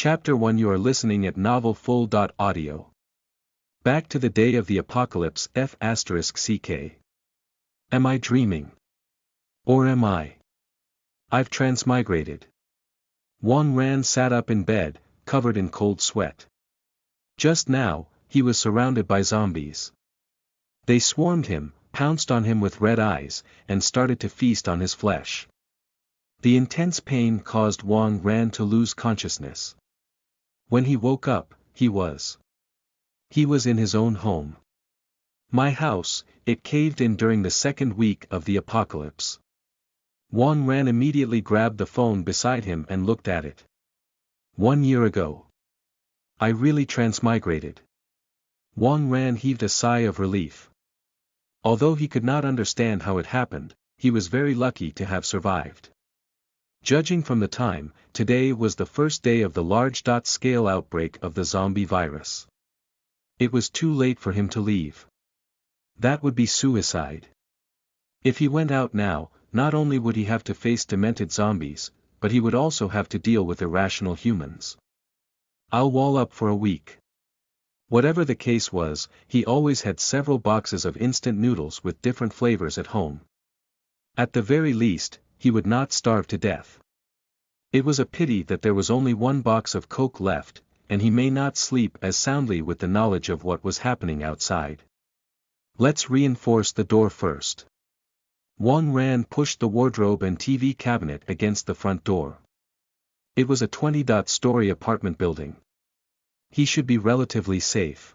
Chapter 1. You are listening at Novel Full. Audio. Back to the day of the apocalypse. F***ck. Am I dreaming? Or am I? I've transmigrated. Juan Ran sat up in bed, covered in cold sweat. Just now, he was surrounded by zombies. They swarmed him, pounced on him with red eyes, and started to feast on his flesh. The intense pain caused Juan Ran to lose consciousness. When he woke up, he was in his own home. My house, it caved in during the second week of the apocalypse. Juan Ran immediately grabbed the phone beside him and looked at it. 1 year ago. I really transmigrated. Juan Ran heaved a sigh of relief. Although he could not understand how it happened, he was very lucky to have survived. Judging from the time, today was the first day of the large-scale outbreak of the zombie virus. It was too late for him to leave. That would be suicide. If he went out now, not only would he have to face demented zombies, but he would also have to deal with irrational humans. I'll wall up for a week. Whatever the case was, he always had several boxes of instant noodles with different flavors at home. At the very least, he would not starve to death. It was a pity that there was only one box of Coke left, and he may not sleep as soundly with the knowledge of what was happening outside. Let's reinforce the door first. Juan Ran pushed the wardrobe and TV cabinet against the front door. It was a 20-story apartment building. He should be relatively safe.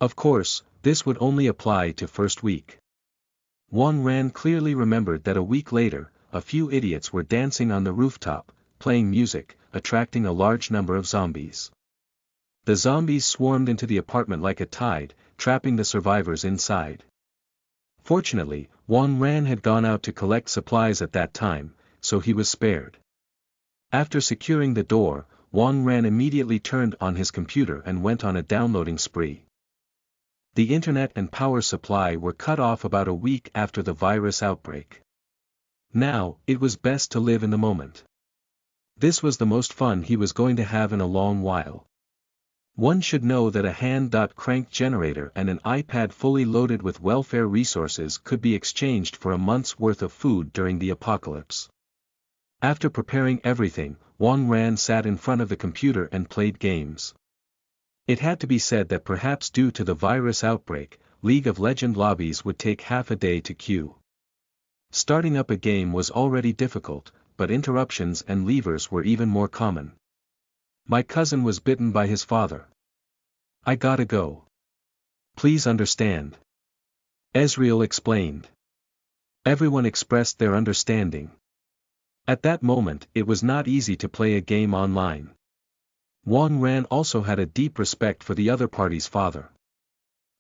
Of course, this would only apply to first week. Juan Ran clearly remembered that a week later, a few idiots were dancing on the rooftop, playing music, attracting a large number of zombies. The zombies swarmed into the apartment like a tide, trapping the survivors inside. Fortunately, Juan Ran had gone out to collect supplies at that time, so he was spared. After securing the door, Juan Ran immediately turned on his computer and went on a downloading spree. The internet and power supply were cut off about a week after the virus outbreak. Now, it was best to live in the moment. This was the most fun he was going to have in a long while. One should know that a hand-crank generator and an iPad fully loaded with welfare resources could be exchanged for a month's worth of food during the apocalypse. After preparing everything, Juan Ran sat in front of the computer and played games. It had to be said that perhaps due to the virus outbreak, League of Legends lobbies would take half a day to queue. Starting up a game was already difficult, but interruptions and levers were even more common. My cousin was bitten by his father. I gotta go. Please understand. Ezreal explained. Everyone expressed their understanding. At that moment it was not easy to play a game online. Juan Ran also had a deep respect for the other party's father.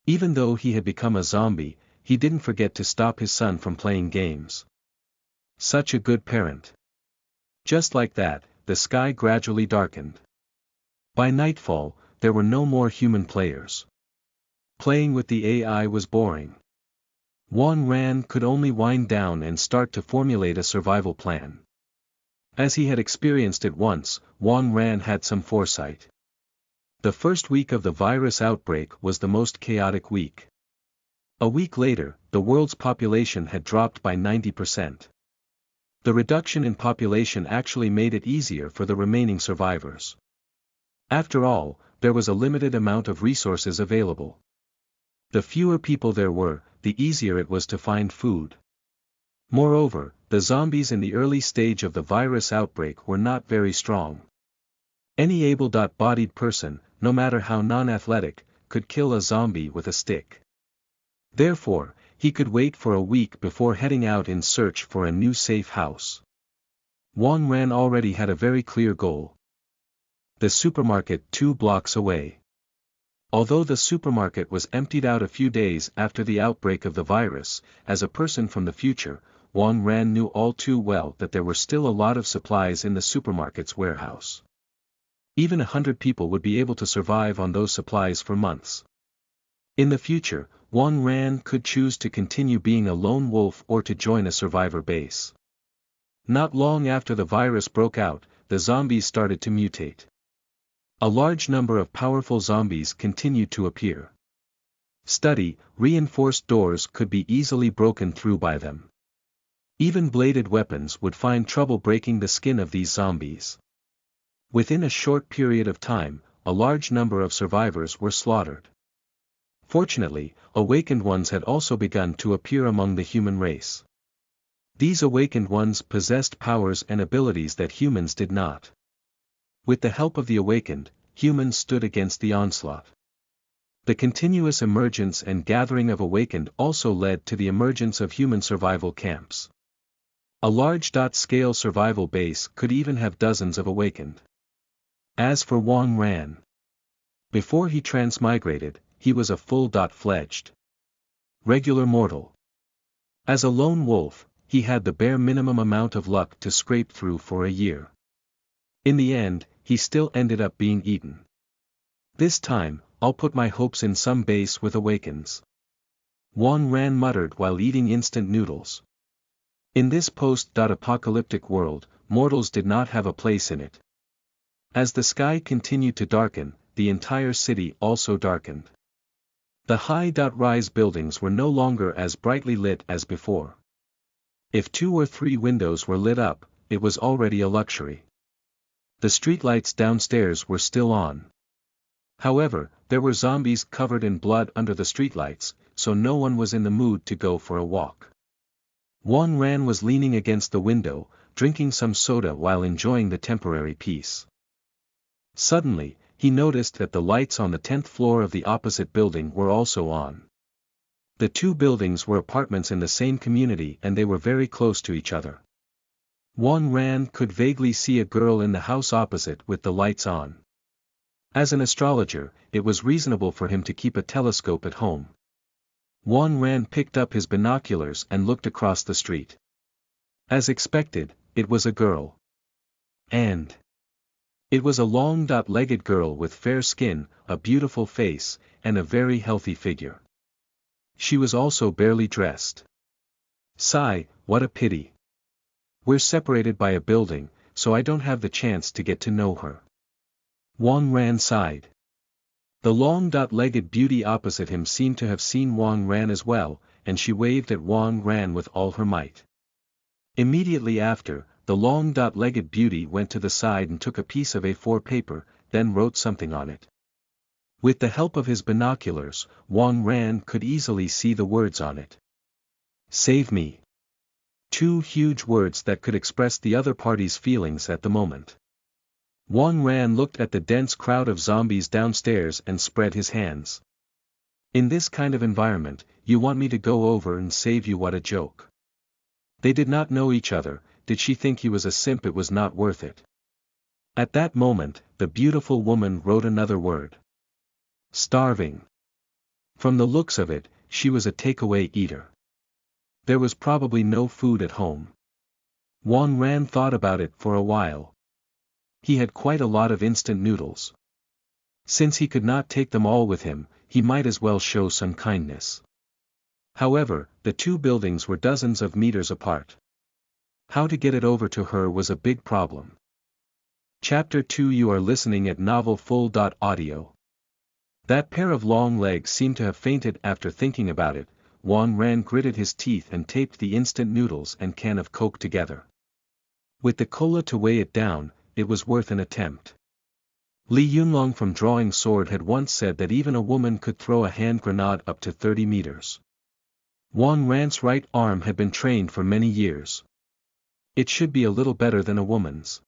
Even though he had become a zombie, he didn't forget to stop his son from playing games. Such a good parent. Just like that, the sky gradually darkened. By nightfall, there were no more human players. Playing with the AI was boring. Juan Ran could only wind down and start to formulate a survival plan. As he had experienced it once, Juan Ran had some foresight. The first week of the virus outbreak was the most chaotic week. A week later, the world's population had dropped by 90%. The reduction in population actually made it easier for the remaining survivors. After all, there was a limited amount of resources available. The fewer people there were, the easier it was to find food. Moreover, the zombies in the early stage of the virus outbreak were not very strong. Any able-bodied person, no matter how non-athletic, could kill a zombie with a stick. Therefore, he could wait for a week before heading out in search for a new safe house. Juan Ran already had a very clear goal. The supermarket 2 blocks away. Although the supermarket was emptied out a few days after the outbreak of the virus, as a person from the future, Juan Ran knew all too well that there were still a lot of supplies in the supermarket's warehouse. Even 100 people would be able to survive on those supplies for months. In the future, Juan Ran could choose to continue being a lone wolf or to join a survivor base. Not long after the virus broke out, the zombies started to mutate. A large number of powerful zombies continued to appear. Study, reinforced doors could be easily broken through by them. Even bladed weapons would find trouble breaking the skin of these zombies. Within a short period of time, a large number of survivors were slaughtered. Fortunately, awakened ones had also begun to appear among the human race. These awakened ones possessed powers and abilities that humans did not. With the help of the awakened, humans stood against the onslaught. The continuous emergence and gathering of awakened also led to the emergence of human survival camps. A large-scale survival base could even have dozens of awakened. As for Wang Ran, before he transmigrated, he was a full-fledged regular mortal. As a lone wolf, he had the bare minimum amount of luck to scrape through for a year. In the end, he still ended up being eaten. This time, I'll put my hopes in some base with awakens. Wang Ran muttered while eating instant noodles. In this post-apocalyptic world, mortals did not have a place in it. As the sky continued to darken, the entire city also darkened. The high-rise buildings were no longer as brightly lit as before. If 2 or 3 windows were lit up, it was already a luxury. The streetlights downstairs were still on. However, there were zombies covered in blood under the streetlights, so no one was in the mood to go for a walk. Wang Ran was leaning against the window, drinking some soda while enjoying the temporary peace. Suddenly, he noticed that the lights on the 10th floor of the opposite building were also on. The 2 buildings were apartments in the same community and they were very close to each other. Wang Ran could vaguely see a girl in the house opposite with the lights on. As an astrologer, it was reasonable for him to keep a telescope at home. Wang Ran picked up his binoculars and looked across the street. As expected, it was a girl. And it was a long-legged girl with fair skin, a beautiful face, and a very healthy figure. She was also barely dressed. Sigh, what a pity. We're separated by a building, so I don't have the chance to get to know her. Wang Ran sighed. The long-legged beauty opposite him seemed to have seen Wang Ran as well, and she waved at Wang Ran with all her might. Immediately after, the long-legged beauty went to the side and took a piece of A4 paper, then wrote something on it. With the help of his binoculars, Wang Ran could easily see the words on it. Save me. 2 huge words that could express the other party's feelings at the moment. Wang Ran looked at the dense crowd of zombies downstairs and spread his hands. In this kind of environment, you want me to go over and save you? What a joke. They did not know each other. Did she think he was a simp? It was not worth it. At that moment, the beautiful woman wrote another word. Starving. From the looks of it, she was a takeaway eater. There was probably no food at home. Wang Ran thought about it for a while. He had quite a lot of instant noodles. Since he could not take them all with him, he might as well show some kindness. However, the 2 buildings were dozens of meters apart. How to get it over to her was a big problem. Chapter 2. You are listening at Novel Full.audio. That pair of long legs seemed to have fainted after thinking about it. Wang Ran gritted his teeth and taped the instant noodles and can of Coke together. With the cola to weigh it down, it was worth an attempt. Li Yunlong from Drawing Sword had once said that even a woman could throw a hand grenade up to 30 meters. Wang Ran's right arm had been trained for many years. It should be a little better than a woman's.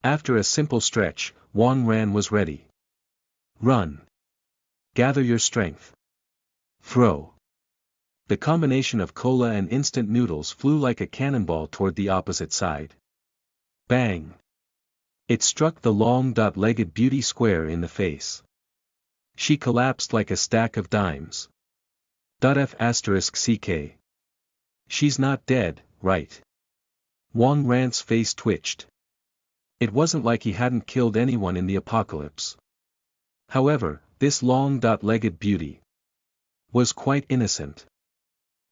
After a simple stretch, Wang Ran was ready. Run. Gather your strength. Throw. The combination of cola and instant noodles flew like a cannonball toward the opposite side. Bang! It struck the long-legged beauty square in the face. She collapsed like a stack of dimes. F***ck. She's not dead, right? Wang Ran's face twitched. It wasn't like he hadn't killed anyone in the apocalypse. However, this long-legged beauty was quite innocent.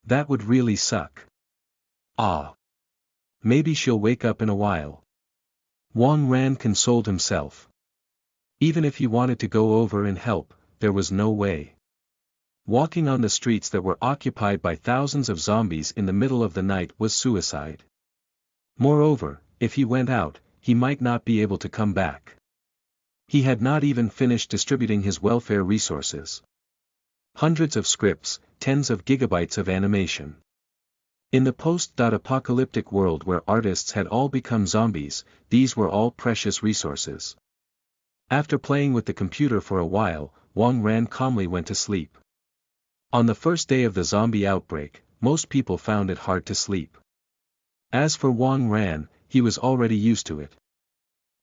That would really suck. Ah. Maybe she'll wake up in a while. Wang Ran consoled himself. Even if he wanted to go over and help, there was no way. Walking on the streets that were occupied by thousands of zombies in the middle of the night was suicide. Moreover, if he went out, he might not be able to come back. He had not even finished distributing his welfare resources. Hundreds of scripts, tens of gigabytes of animation. In the post-apocalyptic world where artists had all become zombies, these were all precious resources. After playing with the computer for a while, Wang Ran calmly went to sleep. On the first day of the zombie outbreak, most people found it hard to sleep. As for Wang Ran, he was already used to it.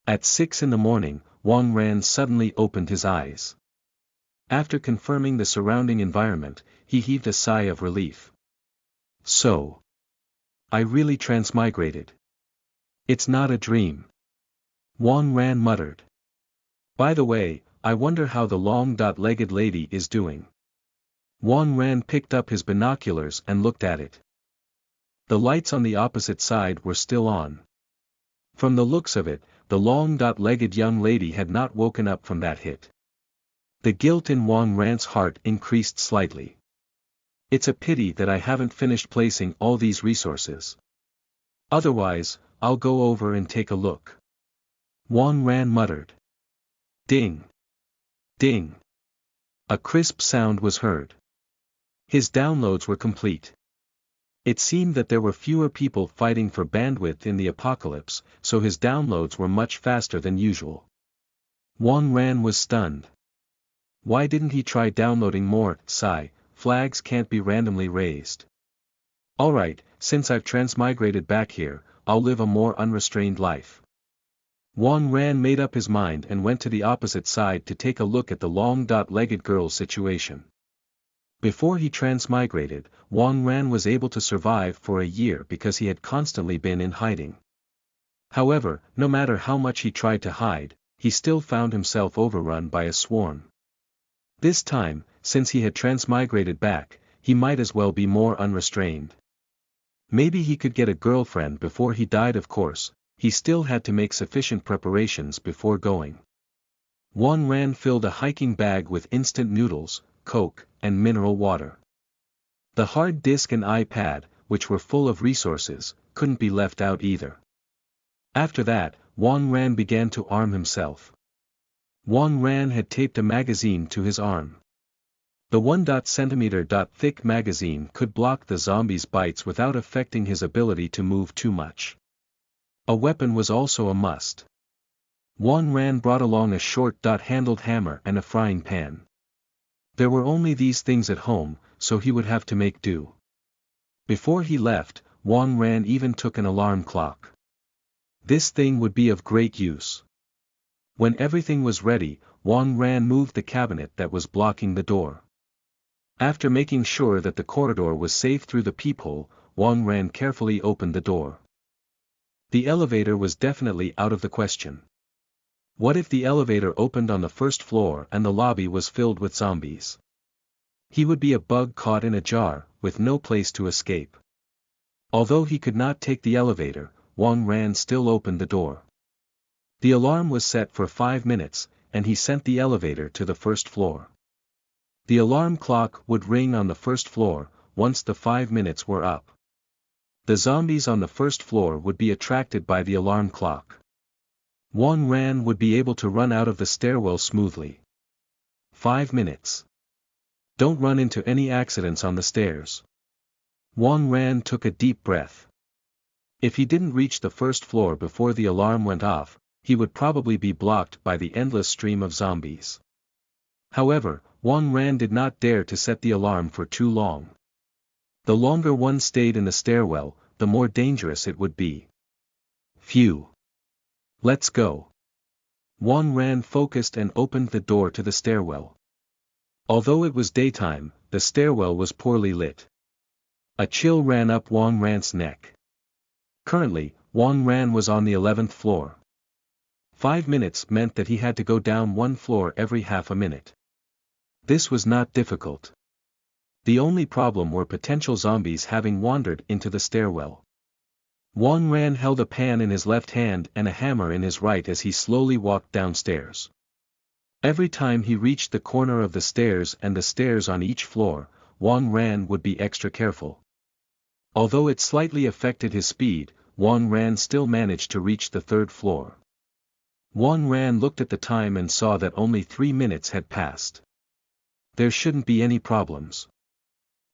At 6 in the morning, Wang Ran suddenly opened his eyes. After confirming the surrounding environment, he heaved a sigh of relief. So, I really transmigrated. It's not a dream. Wang Ran muttered. By the way, I wonder how the long-legged lady is doing. Wang Ran picked up his binoculars and looked at it. The lights on the opposite side were still on. From the looks of it, the long-legged young lady had not woken up from that hit. The guilt in Wang Ran's heart increased slightly. It's a pity that I haven't finished placing all these resources. Otherwise, I'll go over and take a look. Wang Ran muttered. Ding! Ding! A crisp sound was heard. His downloads were complete. It seemed that there were fewer people fighting for bandwidth in the apocalypse, so his downloads were much faster than usual. Wang Ran was stunned. Why didn't he try downloading more? Flags can't be randomly raised. Alright, since I've transmigrated back here, I'll live a more unrestrained life. Wang Ran made up his mind and went to the opposite side to take a look at the long-legged girl's situation. Before he transmigrated, Wang Ran was able to survive for a year because he had constantly been in hiding. However, no matter how much he tried to hide, he still found himself overrun by a swarm. This time, since he had transmigrated back, he might as well be more unrestrained. Maybe he could get a girlfriend before he died. Of course, he still had to make sufficient preparations before going. Wang Ran filled a hiking bag with instant noodles, Coke, and mineral water. The hard disk and iPad, which were full of resources, couldn't be left out either. After that, Wang Ran began to arm himself. Wang Ran had taped a magazine to his arm. The 1 cm thick magazine could block the zombies' bites without affecting his ability to move too much. A weapon was also a must. Wang Ran brought along a short-handled hammer and a frying pan. There were only these things at home, so he would have to make do. Before he left, Wang Ran even took an alarm clock. This thing would be of great use. When everything was ready, Wang Ran moved the cabinet that was blocking the door. After making sure that the corridor was safe through the peephole, Wang Ran carefully opened the door. The elevator was definitely out of the question. What if the elevator opened on the first floor and the lobby was filled with zombies? He would be a bug caught in a jar, with no place to escape. Although he could not take the elevator, Wang Ran still opened the door. The alarm was set for 5 minutes, and he sent the elevator to the first floor. The alarm clock would ring on the first floor, once the 5 minutes were up. The zombies on the first floor would be attracted by the alarm clock. Wang Ran would be able to run out of the stairwell smoothly. 5 minutes. Don't run into any accidents on the stairs. Wang Ran took a deep breath. If he didn't reach the first floor before the alarm went off, he would probably be blocked by the endless stream of zombies. However, Wang Ran did not dare to set the alarm for too long. The longer one stayed in the stairwell, the more dangerous it would be. Phew. Let's go. Wang Ran focused and opened the door to the stairwell. Although it was daytime, the stairwell was poorly lit. A chill ran up Wang Ran's neck. Currently, Wang Ran was on the 11th floor. 5 minutes meant that he had to go down one floor every half a minute. This was not difficult. The only problem were potential zombies having wandered into the stairwell. Wang Ran held a pan in his left hand and a hammer in his right as he slowly walked downstairs. Every time he reached the corner of the stairs and the stairs on each floor, Wang Ran would be extra careful. Although it slightly affected his speed, Wang Ran still managed to reach the third floor. Wang Ran looked at the time and saw that only 3 minutes had passed. There shouldn't be any problems.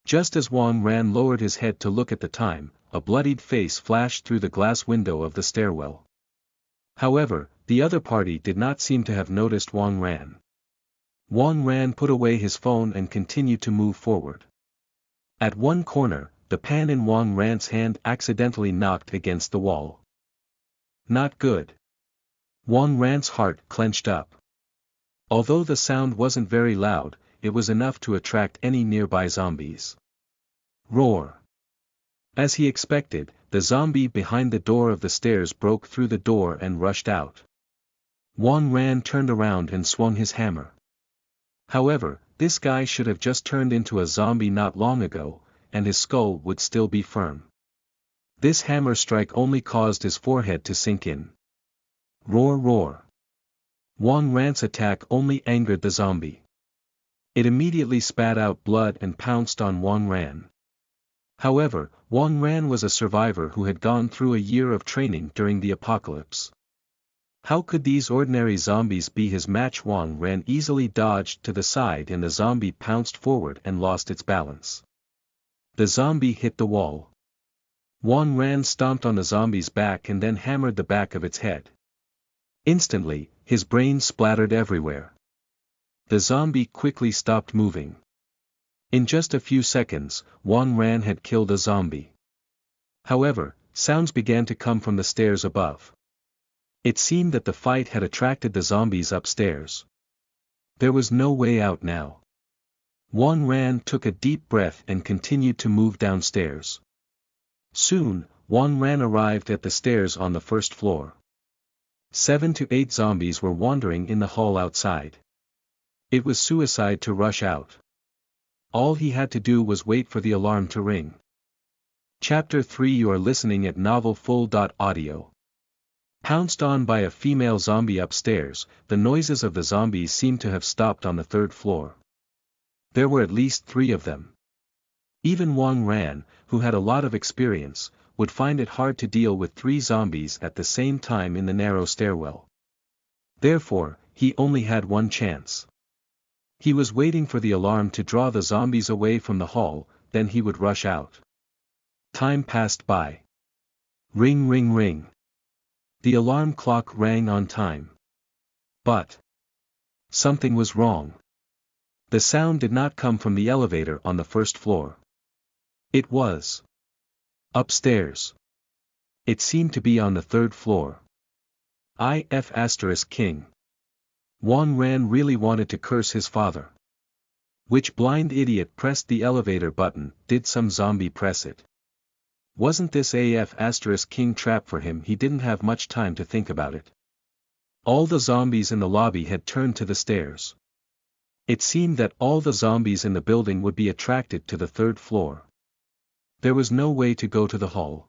Just as Wang Ran lowered his head to look at the time, a bloodied face flashed through the glass window of the stairwell. However, the other party did not seem to have noticed Wang Ran. Wang Ran put away his phone and continued to move forward. At one corner, the pan in Wang Ran's hand accidentally knocked against the wall. Not good. Wang Ran's heart clenched up. Although the sound wasn't very loud, it was enough to attract any nearby zombies. Roar! As he expected, the zombie behind the door of the stairs broke through the door and rushed out. Wang Ran turned around and swung his hammer. However, this guy should have just turned into a zombie not long ago, and his skull would still be firm. This hammer strike only caused his forehead to sink in. Roar roar! Wang Ran's attack only angered the zombie. It immediately spat out blood and pounced on Wang Ran. However, Wang Ran was a survivor who had gone through a year of training during the apocalypse. How could these ordinary zombies be his match? Wang Ran easily dodged to the side and the zombie pounced forward and lost its balance. The zombie hit the wall. Wang Ran stomped on the zombie's back and then hammered the back of its head. Instantly, his brains splattered everywhere. The zombie quickly stopped moving. In just a few seconds, Wang Ran had killed a zombie. However, sounds began to come from the stairs above. It seemed that the fight had attracted the zombies upstairs. There was no way out now. Wang Ran took a deep breath and continued to move downstairs. Soon, Wang Ran arrived at the stairs on the first floor. 7 to 8 zombies were wandering in the hall outside. It was suicide to rush out. All he had to do was wait for the alarm to ring. Chapter 3 You are listening at novelfull.audio. Pounced on by a female zombie upstairs, the noises of the zombies seemed to have stopped on the third floor. There were at least 3 of them. Even Wang Ran, who had a lot of experience, would find it hard to deal with 3 zombies at the same time in the narrow stairwell. Therefore, he only had one chance. He was waiting for the alarm to draw the zombies away from the hall, then he would rush out. Time passed by. Ring ring ring. The alarm clock rang on time. But something was wrong. The sound did not come from the elevator on the first floor. It was upstairs. It seemed to be on the third floor. King. Wang Ran really wanted to curse his father. Which blind idiot pressed the elevator button? Did some zombie press it? Wasn't this King trap for him? He didn't have much time to think about it. All the zombies in the lobby had turned to the stairs. It seemed that all the zombies in the building would be attracted to the third floor. There was no way to go to the hall.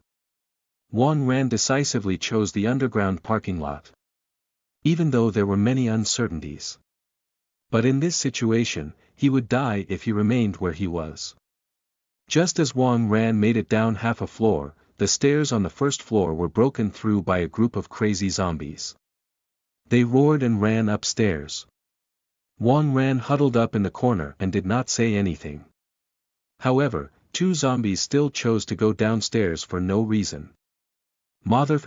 Wang Ran decisively chose the underground parking lot. Even though there were many uncertainties. But in this situation, he would die if he remained where he was. Just as Wang Ran made it down half a floor, the stairs on the first floor were broken through by a group of crazy zombies. They roared and ran upstairs. Wang Ran huddled up in the corner and did not say anything. However, 2 zombies still chose to go downstairs for no reason. Mother****.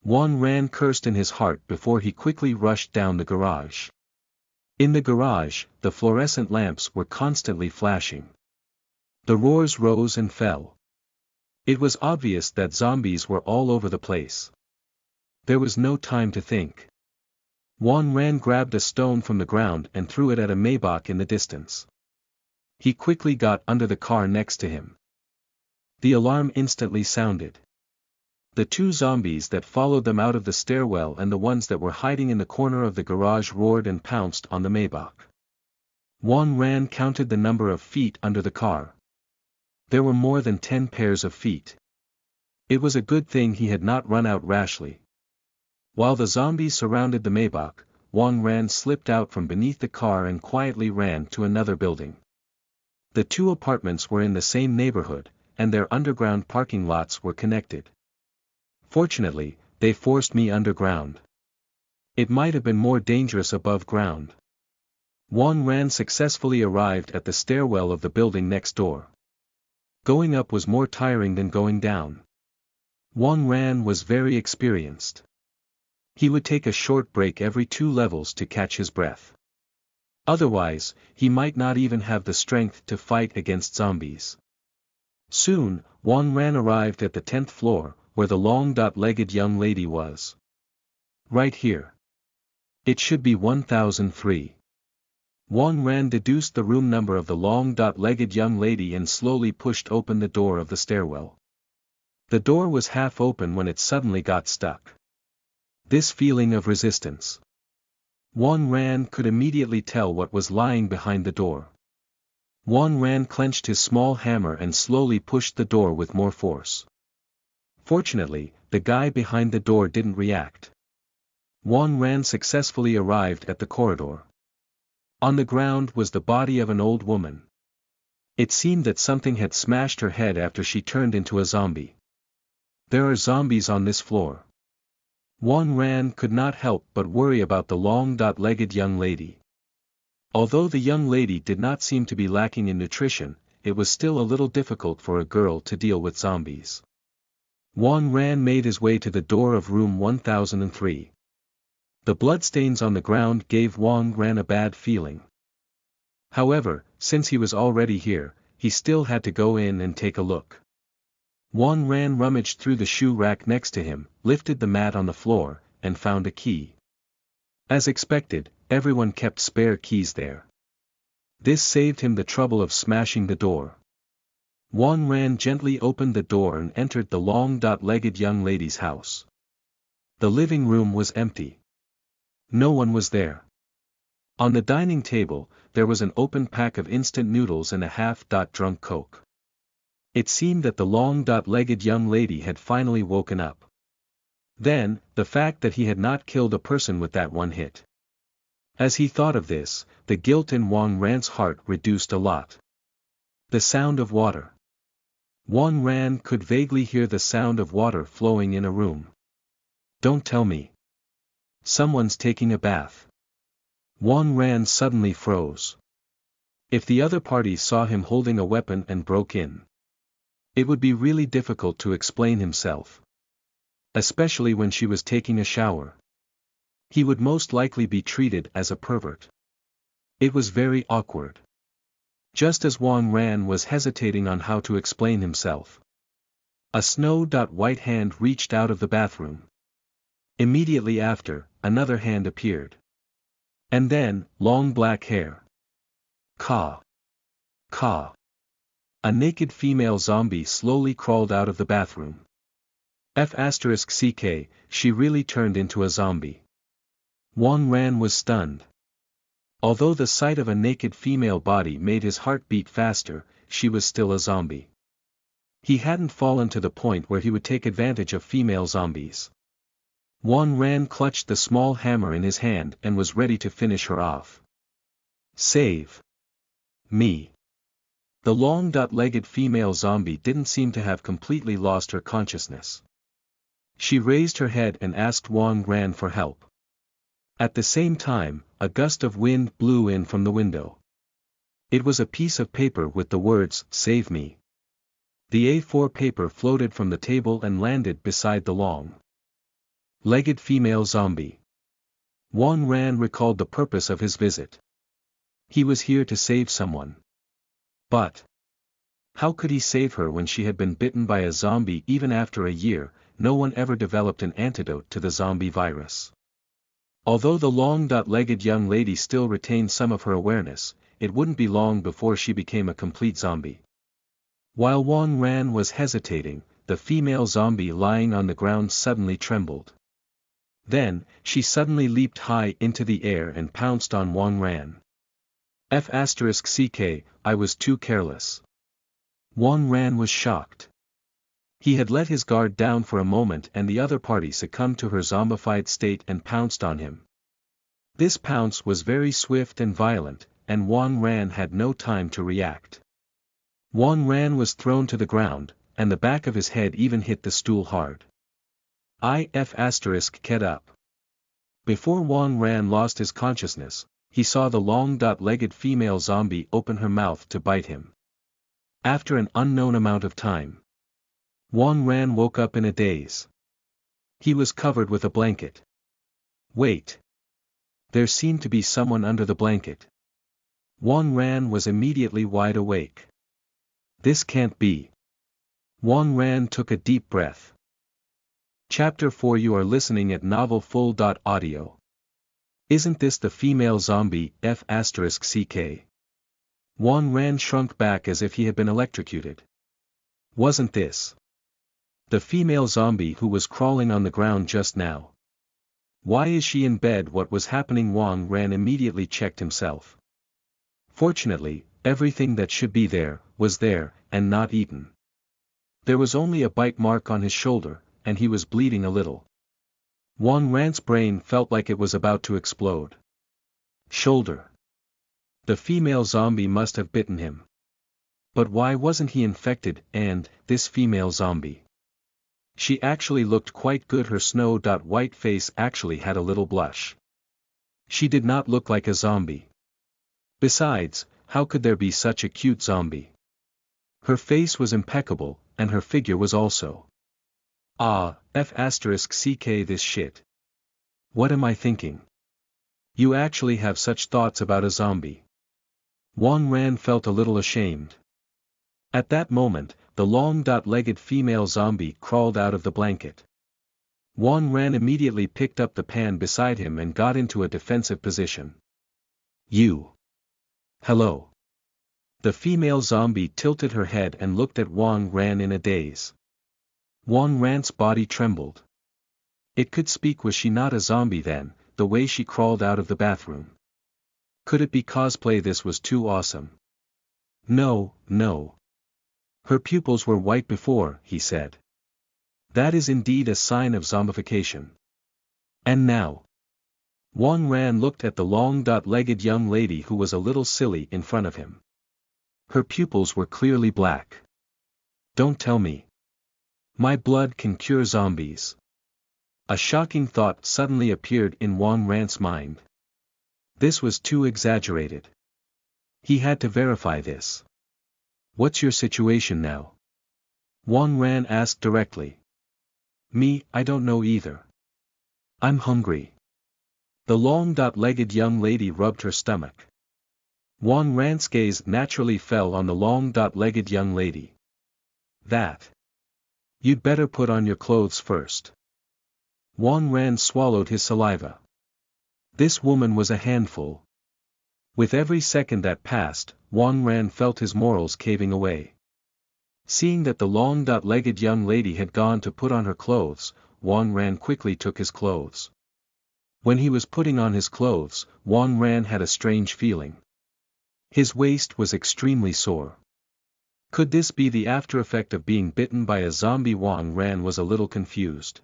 Wang Ran cursed in his heart before he quickly rushed down the garage. In the garage, the fluorescent lamps were constantly flashing. The roars rose and fell. It was obvious that zombies were all over the place. There was no time to think. Wang Ran grabbed a stone from the ground and threw it at a Maybach in the distance. He quickly got under the car next to him. The alarm instantly sounded. The 2 zombies that followed them out of the stairwell and the ones that were hiding in the corner of the garage roared and pounced on the Maybach. Wang Ran counted the number of feet under the car. There were more than 10 pairs of feet. It was a good thing he had not run out rashly. While the zombies surrounded the Maybach, Wang Ran slipped out from beneath the car and quietly ran to another building. The two apartments were in the same neighborhood, and their underground parking lots were connected. Fortunately, they forced me underground. It might have been more dangerous above ground. Wang Ran successfully arrived at the stairwell of the building next door. Going up was more tiring than going down. Wang Ran was very experienced. He would take a short break every 2 levels to catch his breath. Otherwise, he might not even have the strength to fight against zombies. Soon, Wang Ran arrived at the 10th floor, where the long-legged young lady was. Right here. It should be 1003. Wang Ran deduced the room number of the long-legged young lady and slowly pushed open the door of the stairwell. The door was half open when it suddenly got stuck. This feeling of resistance. Wang Ran could immediately tell what was lying behind the door. Wang Ran clenched his small hammer and slowly pushed the door with more force. Fortunately, the guy behind the door didn't react. Wang Ran successfully arrived at the corridor. On the ground was the body of an old woman. It seemed that something had smashed her head after she turned into a zombie. There are zombies on this floor. Wang Ran could not help but worry about the long-legged young lady. Although the young lady did not seem to be lacking in nutrition, it was still a little difficult for a girl to deal with zombies. Wang Ran made his way to the door of room 1003. The bloodstains on the ground gave Wang Ran a bad feeling. However, since he was already here, he still had to go in and take a look. Wang Ran rummaged through the shoe rack next to him, lifted the mat on the floor, and found a key. As expected, everyone kept spare keys there. This saved him the trouble of smashing the door. Wang Ran gently opened the door and entered the long-legged young lady's house. The living room was empty. No one was there. On the dining table, there was an open pack of instant noodles and a half-drunk Coke. It seemed that the long-legged young lady had finally woken up. Then, the fact that he had not killed a person with that one hit. As he thought of this, the guilt in Wang Ran's heart reduced a lot. The sound of water. Wang Ran could vaguely hear the sound of water flowing in a room. Don't tell me. Someone's taking a bath. Wang Ran suddenly froze. If the other party saw him holding a weapon and broke in, it would be really difficult to explain himself. Especially when she was taking a shower. He would most likely be treated as a pervert. It was very awkward. Just as Wang Ran was hesitating on how to explain himself, a snow-white hand reached out of the bathroom. Immediately after, another hand appeared. And then, long black hair. Ka. Ka. A naked female zombie slowly crawled out of the bathroom. F***ck, she really turned into a zombie. Wang Ran was stunned. Although the sight of a naked female body made his heart beat faster, she was still a zombie. He hadn't fallen to the point where he would take advantage of female zombies. Wang Ran clutched the small hammer in his hand and was ready to finish her off. Save me. The long-legged female zombie didn't seem to have completely lost her consciousness. She raised her head and asked Wang Ran for help. At the same time, a gust of wind blew in from the window. It was a piece of paper with the words, "Save me." The A4 paper floated from the table and landed beside the long-legged female zombie. Wang Ran recalled the purpose of his visit. He was here to save someone. But how could he save her when she had been bitten by a zombie? Even after a year, no one ever developed an antidote to the zombie virus. Although the long-legged young lady still retained some of her awareness, it wouldn't be long before she became a complete zombie. While Wang Ran was hesitating, the female zombie lying on the ground suddenly trembled. Then, she suddenly leaped high into the air and pounced on Wang Ran. F***ck, I was too careless. Wang Ran was shocked. He had let his guard down for a moment and the other party succumbed to her zombified state and pounced on him. This pounce was very swift and violent, and Wang Ran had no time to react. Wang Ran was thrown to the ground, and the back of his head even hit the stool hard. Get up. Before Wang Ran lost his consciousness, he saw the long-legged female zombie open her mouth to bite him. After an unknown amount of time, Wang Ran woke up in a daze. He was covered with a blanket. Wait. There seemed to be someone under the blanket. Wang Ran was immediately wide awake. This can't be. Wang Ran took a deep breath. Chapter 4. You are listening at novelfull.audio. Isn't this the female zombie, F***ck? Wang Ran shrunk back as if he had been electrocuted. Wasn't this the female zombie who was crawling on the ground just now? Why is she in bed? What was happening? Wang Ran immediately checked himself. Fortunately, everything that should be there, was there, and not eaten. There was only a bite mark on his shoulder, and he was bleeding a little. Wang Ran's brain felt like it was about to explode. Shoulder. The female zombie must have bitten him. But why wasn't he infected? And this female zombie, she actually looked quite good. Her snow-white face actually had a little blush. She did not look like a zombie. Besides, how could there be such a cute zombie? Her face was impeccable, and her figure was also. F***ck this shit. What am I thinking? You actually have such thoughts about a zombie. Wang Ran felt a little ashamed. At that moment, the long-legged female zombie crawled out of the blanket. Wang Ran immediately picked up the pan beside him and got into a defensive position. You. Hello. The female zombie tilted her head and looked at Wang Ran in a daze. Wang Ran's body trembled. It could speak. Was she not a zombie then, the way she crawled out of the bathroom? Could it be cosplay? This was too awesome. No, no. Her pupils were white before, he said. That is indeed a sign of zombification. And now? Wang Ran looked at the long-legged young lady who was a little silly in front of him. Her pupils were clearly black. Don't tell me. My blood can cure zombies. A shocking thought suddenly appeared in Wang Ran's mind. This was too exaggerated. He had to verify this. What's your situation now? Wang Ran asked directly. Me, I don't know either. I'm hungry. The long-legged young lady rubbed her stomach. Wang Ran's gaze naturally fell on the long-legged young lady. That. You'd better put on your clothes first. Wang Ran swallowed his saliva. This woman was a handful. With every second that passed, Wang Ran felt his morals caving away. Seeing that the long-legged young lady had gone to put on her clothes, Wang Ran quickly took his clothes. When he was putting on his clothes, Wang Ran had a strange feeling. His waist was extremely sore. Could this be the after-effect of being bitten by a zombie? Wang Ran was a little confused.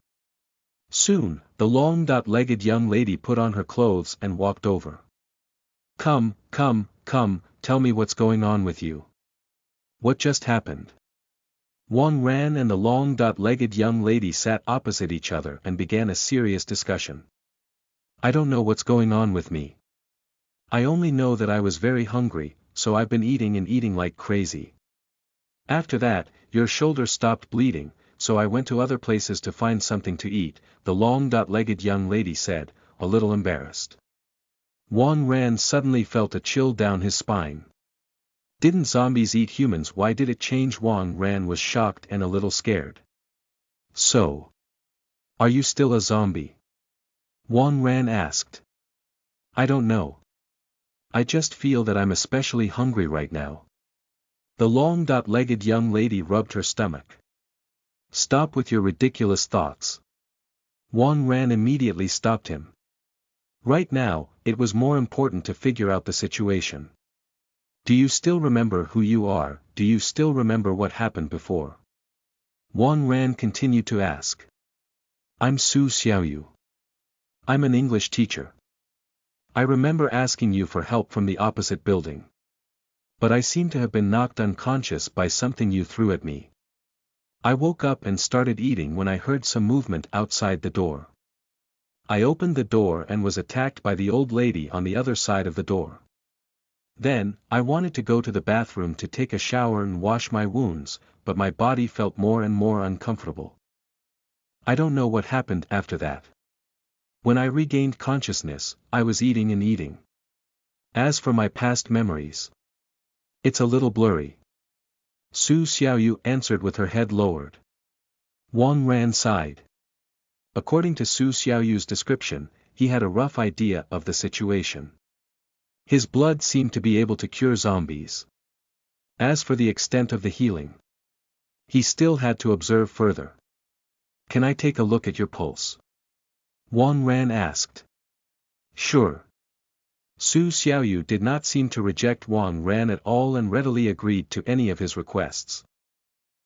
Soon, the long-legged young lady put on her clothes and walked over. Come, tell me what's going on with you. What just happened? Wang Ran and the long-legged young lady sat opposite each other and began a serious discussion. I don't know what's going on with me. I only know that I was very hungry, so I've been eating and eating like crazy. After that, your shoulder stopped bleeding, so I went to other places to find something to eat, the long-legged young lady said, a little embarrassed. Wang Ran suddenly felt a chill down his spine. Didn't zombies eat humans? Why did it change? Wang Ran was shocked and a little scared. So. Are you still a zombie? Wang Ran asked. I don't know. I just feel that I'm especially hungry right now. The long-legged young lady rubbed her stomach. Stop with your ridiculous thoughts. Wang Ran immediately stopped him. Right now, it was more important to figure out the situation. Do you still remember who you are? Do you still remember what happened before? Wang Ran continued to ask. I'm Su Xiaoyu. I'm an English teacher. I remember asking you for help from the opposite building. But I seem to have been knocked unconscious by something you threw at me. I woke up and started eating when I heard some movement outside the door. I opened the door and was attacked by the old lady on the other side of the door. Then, I wanted to go to the bathroom to take a shower and wash my wounds, but my body felt more and more uncomfortable. I don't know what happened after that. When I regained consciousness, I was eating and eating. As for my past memories, it's a little blurry. Su Xiaoyu answered with her head lowered. Wang Ran sighed. According to Su Xiaoyu's description, he had a rough idea of the situation. His blood seemed to be able to cure zombies. As for the extent of the healing, he still had to observe further. Can I take a look at your pulse? Wang Ran asked. Sure. Su Xiaoyu did not seem to reject Wang Ran at all and readily agreed to any of his requests.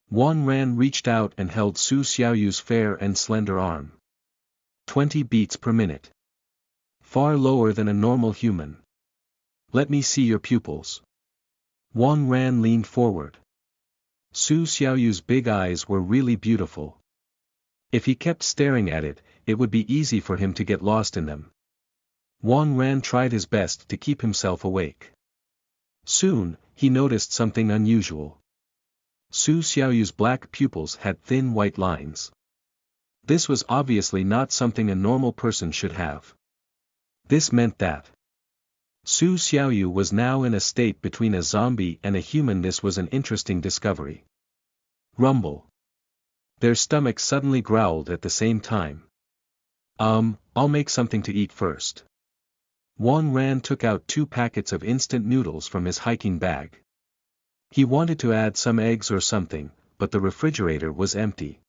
Wang Ran reached out and held Su Xiaoyu's fair and slender arm. 20 beats per minute. Far lower than a normal human. Let me see your pupils. Wang Ran leaned forward. Su Xiaoyu's big eyes were really beautiful. If he kept staring at it, it would be easy for him to get lost in them. Wang Ran tried his best to keep himself awake. Soon, he noticed something unusual. Su Xiaoyu's black pupils had thin white lines. This was obviously not something a normal person should have. This meant that Su Xiaoyu was now in a state between a zombie and a human. This was an interesting discovery. Rumble. Their stomachs suddenly growled at the same time. I'll make something to eat first. Wang Ran took out 2 packets of instant noodles from his hiking bag. He wanted to add some eggs or something, but the refrigerator was empty.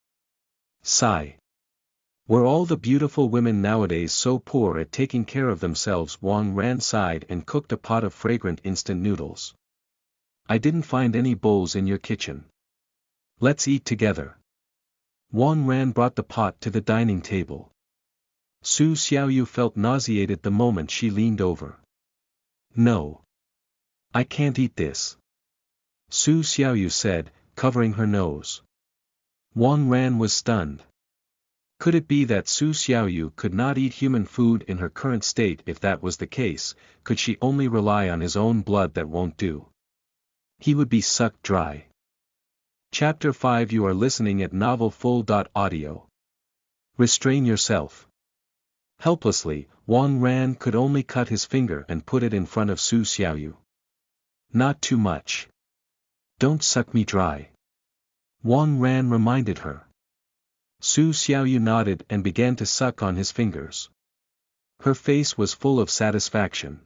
Sigh. Were all the beautiful women nowadays so poor at taking care of themselves? Wang Ran sighed and cooked a pot of fragrant instant noodles. I didn't find any bowls in your kitchen. Let's eat together. Wang Ran brought the pot to the dining table. Su Xiaoyu felt nauseated the moment she leaned over. No. I can't eat this. Su Xiaoyu said, covering her nose. Wang Ran was stunned. Could it be that Su Xiaoyu could not eat human food in her current state? If that was the case, could she only rely on his own blood? That won't do. He would be sucked dry. Chapter 5. You are listening at novelfull.audio. Restrain yourself. Helplessly, Wang Ran could only cut his finger and put it in front of Su Xiaoyu. Not too much. Don't suck me dry. Wang Ran reminded her. Su Xiaoyu nodded and began to suck on his fingers. Her face was full of satisfaction.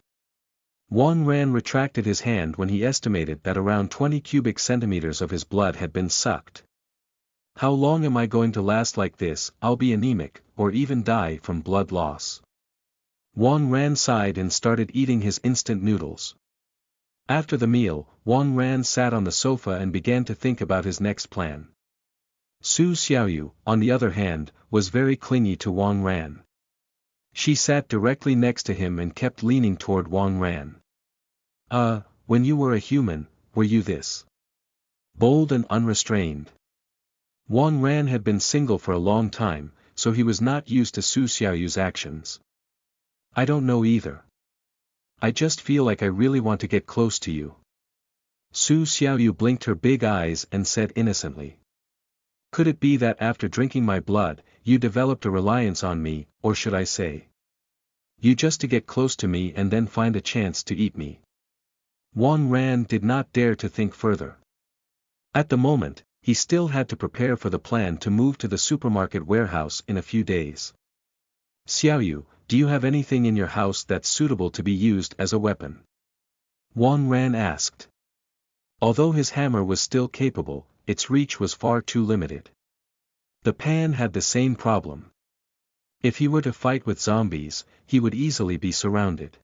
Wang Ran retracted his hand when he estimated that around 20 cubic centimeters of his blood had been sucked. How long am I going to last like this? I'll be anemic, or even die from blood loss. Wang Ran sighed and started eating his instant noodles. After the meal, Wang Ran sat on the sofa and began to think about his next plan. Su Xiaoyu, on the other hand, was very clingy to Wang Ran. She sat directly next to him and kept leaning toward Wang Ran. When you were a human, were you this bold and unrestrained? Wang Ran had been single for a long time, so he was not used to Su Xiaoyu's actions. I don't know either. I just feel like I really want to get close to you. Su Xiaoyu blinked her big eyes and said innocently. Could it be that after drinking my blood, you developed a reliance on me, or should I say, you just to get close to me and then find a chance to eat me? Wang Ran did not dare to think further. At the moment, he still had to prepare for the plan to move to the supermarket warehouse in a few days. Xiaoyu, do you have anything in your house that's suitable to be used as a weapon? Wang Ran asked. Although his hammer was still capable, its reach was far too limited. The pan had the same problem. If he were to fight with zombies, he would easily be surrounded.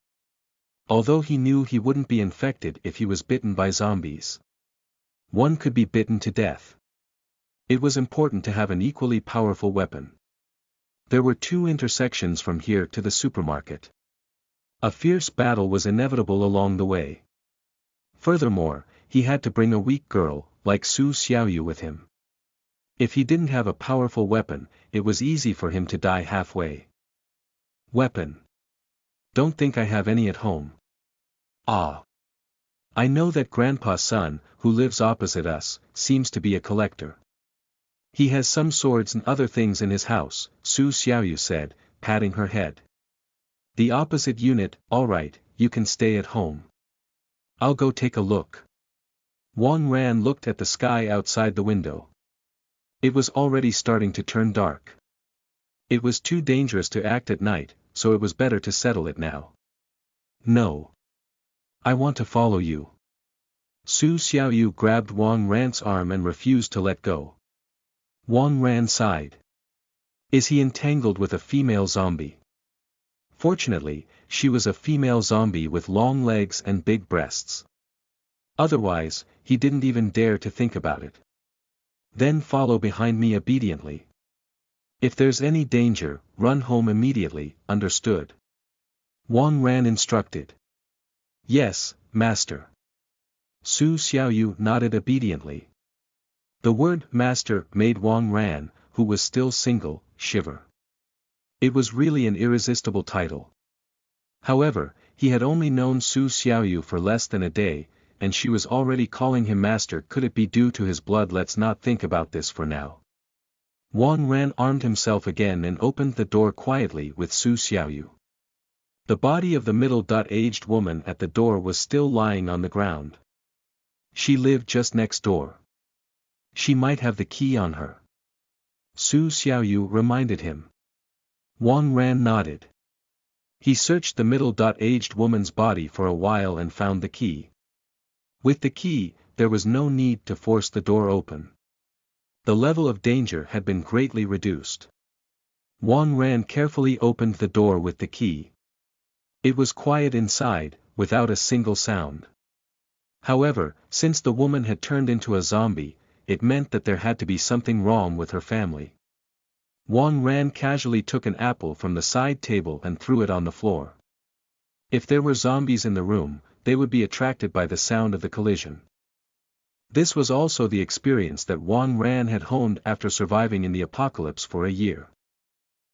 Although he knew he wouldn't be infected if he was bitten by zombies. One could be bitten to death. It was important to have an equally powerful weapon. There were 2 intersections from here to the supermarket. A fierce battle was inevitable along the way. Furthermore, he had to bring a weak girl, like Su Xiaoyu with him. If he didn't have a powerful weapon, it was easy for him to die halfway. Weapon. Don't think I have any at home. Ah. I know that Grandpa's son, who lives opposite us, seems to be a collector. He has some swords and other things in his house, Su Xiaoyu said, patting her head. The opposite unit, all right, you can stay at home. I'll go take a look. Wang Ran looked at the sky outside the window. It was already starting to turn dark. It was too dangerous to act at night, so it was better to settle it now. No. I want to follow you. Su Xiaoyu grabbed Wang Ran's arm and refused to let go. Wang Ran sighed. Is he entangled with a female zombie? Fortunately, she was a female zombie with long legs and big breasts. Otherwise, he didn't even dare to think about it. Then follow behind me obediently. If there's any danger, run home immediately, understood? Wang Ran instructed. Yes, master. Su Xiaoyu nodded obediently. The word master made Wang Ran, who was still single, shiver. It was really an irresistible title. However, he had only known Su Xiaoyu for less than a day, and she was already calling him master. Could it be due to his blood? Let's not think about this for now. Wang Ran armed himself again and opened the door quietly with Su Xiaoyu. The body of the middle-aged woman at the door was still lying on the ground. She lived just next door. She might have the key on her. Su Xiaoyu reminded him. Wang Ran nodded. He searched the middle-aged woman's body for a while and found the key. With the key, there was no need to force the door open. The level of danger had been greatly reduced. Wang Ran carefully opened the door with the key. It was quiet inside, without a single sound. However, since the woman had turned into a zombie, it meant that there had to be something wrong with her family. Wang Ran casually took an apple from the side table and threw it on the floor. If there were zombies in the room, they would be attracted by the sound of the collision. This was also the experience that Wang Ran had honed after surviving in the apocalypse for a year.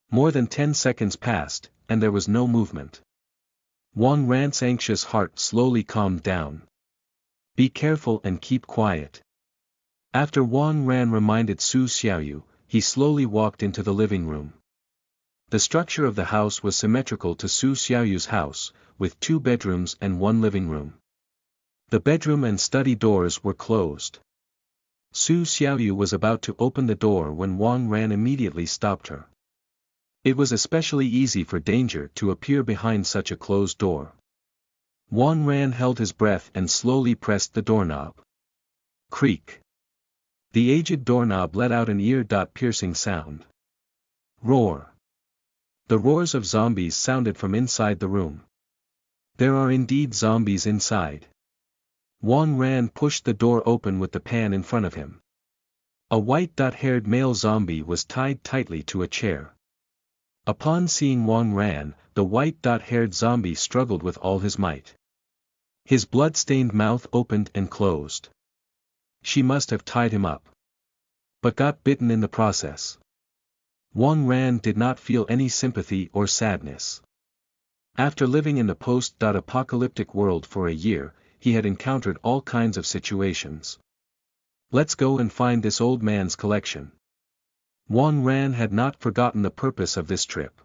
More than 10 seconds passed, and there was no movement. Wang Ran's anxious heart slowly calmed down. Be careful and keep quiet. After Wang Ran reminded Su Xiaoyu, he slowly walked into the living room. The structure of the house was symmetrical to Su Xiaoyu's house, with 2 bedrooms and 1 living room. The bedroom and study doors were closed. Su Xiaoyu was about to open the door when Wang Ran immediately stopped her. It was especially easy for danger to appear behind such a closed door. Wang Ran held his breath and slowly pressed the doorknob. Creak. The aged doorknob let out an ear-piercing sound. Roar. The roars of zombies sounded from inside the room. There are indeed zombies inside. Wang Ran pushed the door open with the pan in front of him. A white-haired male zombie was tied tightly to a chair. Upon seeing Wang Ran, the white-haired zombie struggled with all his might. His blood-stained mouth opened and closed. She must have tied him up. But got bitten in the process. Wang Ran did not feel any sympathy or sadness. After living in the post-apocalyptic world for a year, he had encountered all kinds of situations. Let's go and find this old man's collection. Wang Ran had not forgotten the purpose of this trip.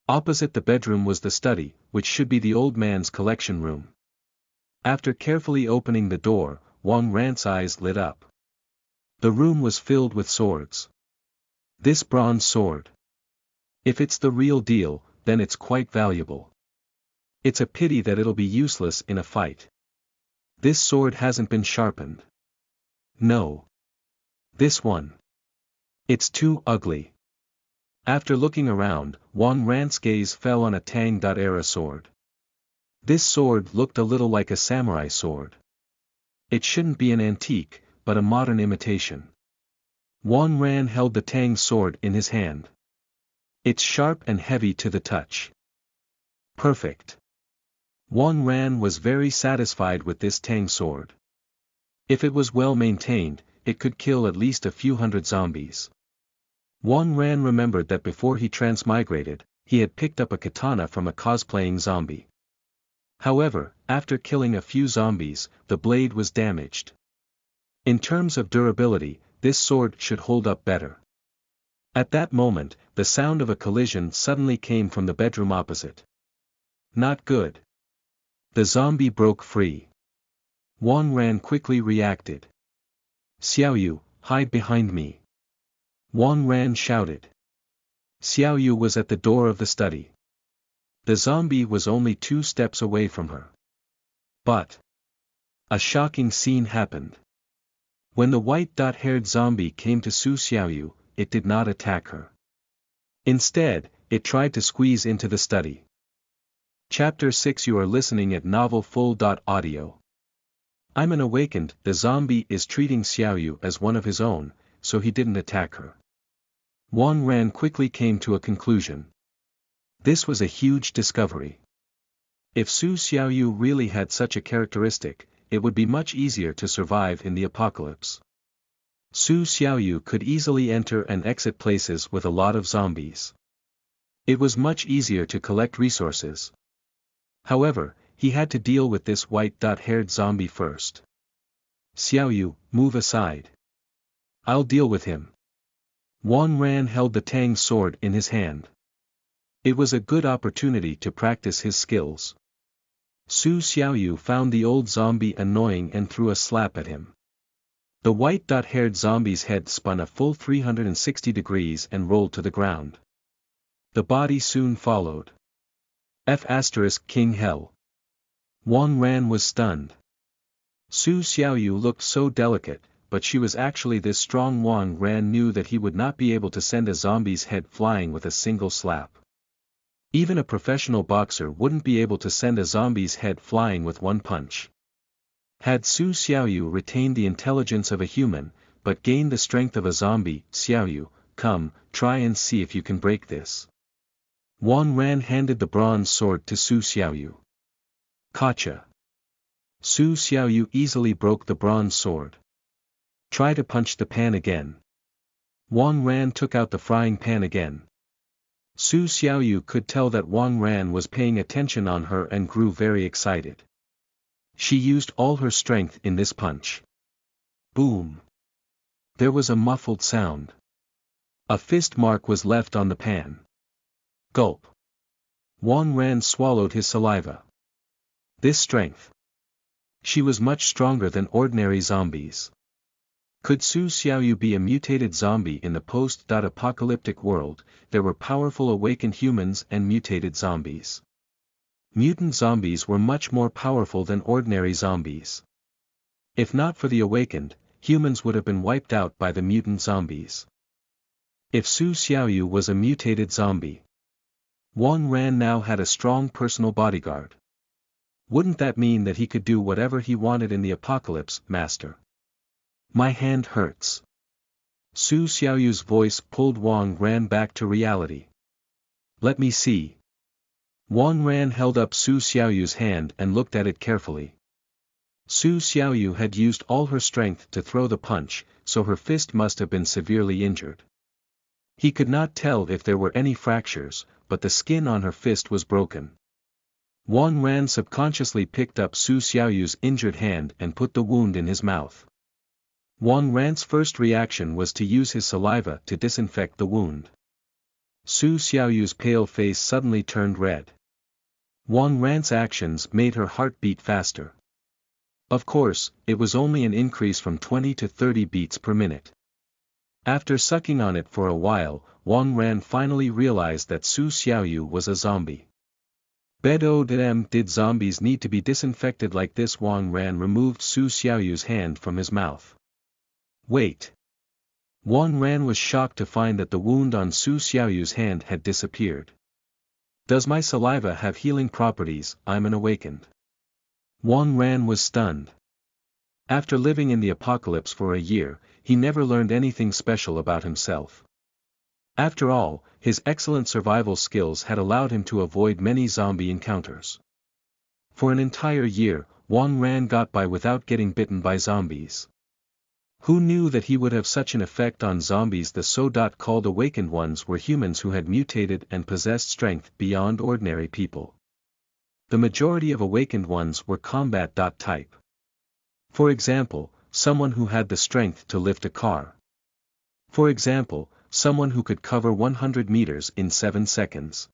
Opposite the bedroom was the study, which should be the old man's collection room. After carefully opening the door, Wang Ran's eyes lit up. The room was filled with swords. This bronze sword. If it's the real deal, then it's quite valuable. It's a pity that it'll be useless in a fight. This sword hasn't been sharpened. No. This one. It's too ugly. After looking around, Wang Ran's gaze fell on a Tang-era sword. This sword looked a little like a samurai sword. It shouldn't be an antique, but a modern imitation. Wang Ran held the Tang sword in his hand. It's sharp and heavy to the touch. Perfect. Wang Ran was very satisfied with this Tang sword. If it was well maintained, it could kill at least a few hundred zombies. Wang Ran remembered that before he transmigrated, he had picked up a katana from a cosplaying zombie. However, after killing a few zombies, the blade was damaged. In terms of durability, this sword should hold up better. At that moment, the sound of a collision suddenly came from the bedroom opposite. Not good. The zombie broke free. Wang Ran quickly reacted. Xiaoyu, hide behind me. Wang Ran shouted. Xiaoyu was at the door of the study. The zombie was only 2 steps away from her. But a shocking scene happened. When the white-haired zombie came to Su Xiaoyu, it did not attack her. Instead, it tried to squeeze into the study. Chapter 6. You are listening at Novel Full.audio. I'm an awakened. The zombie is treating Xiaoyu as one of his own, so he didn't attack her. Wang Ran quickly came to a conclusion. This was a huge discovery. If Su Xiaoyu really had such a characteristic, it would be much easier to survive in the apocalypse. Su Xiaoyu could easily enter and exit places with a lot of zombies. It was much easier to collect resources. However, he had to deal with this white-haired zombie first. Xiaoyu, move aside. I'll deal with him. Wang Ran held the Tang sword in his hand. It was a good opportunity to practice his skills. Su Xiaoyu found the old zombie annoying and threw a slap at him. The white-haired zombie's head spun a full 360 degrees and rolled to the ground. The body soon followed. King Hell. Wang Ran was stunned. Su Xiaoyu looked so delicate, but she was actually this strong. Wang Ran knew that he would not be able to send a zombie's head flying with a single slap. Even a professional boxer wouldn't be able to send a zombie's head flying with one punch. Had Su Xiaoyu retained the intelligence of a human, but gained the strength of a zombie, Xiaoyu, come, try and see if you can break this. Wang Ran handed the bronze sword to Su Xiaoyu. Gotcha. Su Xiaoyu easily broke the bronze sword. Try to punch the pan again. Wang Ran took out the frying pan again. Su Xiaoyu could tell that Wang Ran was paying attention on her and grew very excited. She used all her strength in this punch. Boom. There was a muffled sound. A fist mark was left on the pan. Gulp. Wang Ran swallowed his saliva. This strength. She was much stronger than ordinary zombies. Could Su Xiaoyu be a mutated zombie in the post-apocalyptic world? There were powerful awakened humans and mutated zombies. Mutant zombies were much more powerful than ordinary zombies. If not for the awakened, humans would have been wiped out by the mutant zombies. If Su Xiaoyu was a mutated zombie, Wang Ran now had a strong personal bodyguard. Wouldn't that mean that he could do whatever he wanted in the apocalypse, master? My hand hurts. Su Xiaoyu's voice pulled Wang Ran back to reality. Let me see. Wang Ran held up Su Xiaoyu's hand and looked at it carefully. Su Xiaoyu had used all her strength to throw the punch, so her fist must have been severely injured. He could not tell if there were any fractures, but the skin on her fist was broken. Wang Ran subconsciously picked up Su Xiaoyu's injured hand and put the wound in his mouth. Wang Ran's first reaction was to use his saliva to disinfect the wound. Su Xiaoyu's pale face suddenly turned red. Wang Ran's actions made her heart beat faster. Of course, it was only an increase from 20 to 30 beats per minute. After sucking on it for a while, Wang Ran finally realized that Su Xiaoyu was a zombie. Did zombies need to be disinfected like this? Wang Ran removed Su Xiaoyu's hand from his mouth. Wait. Wang Ran was shocked to find that the wound on Su Xiaoyu's hand had disappeared. Does my saliva have healing properties? I'm an awakened. Wang Ran was stunned. After living in the apocalypse for a year, he never learned anything special about himself. After all, his excellent survival skills had allowed him to avoid many zombie encounters. For an entire year, Wang Ran got by without getting bitten by zombies. Who knew that he would have such an effect on zombies? The so-called awakened ones were humans who had mutated and possessed strength beyond ordinary people. The majority of awakened ones were combat type. For example, someone who had the strength to lift a car. For example, someone who could cover 100 meters in 7 seconds.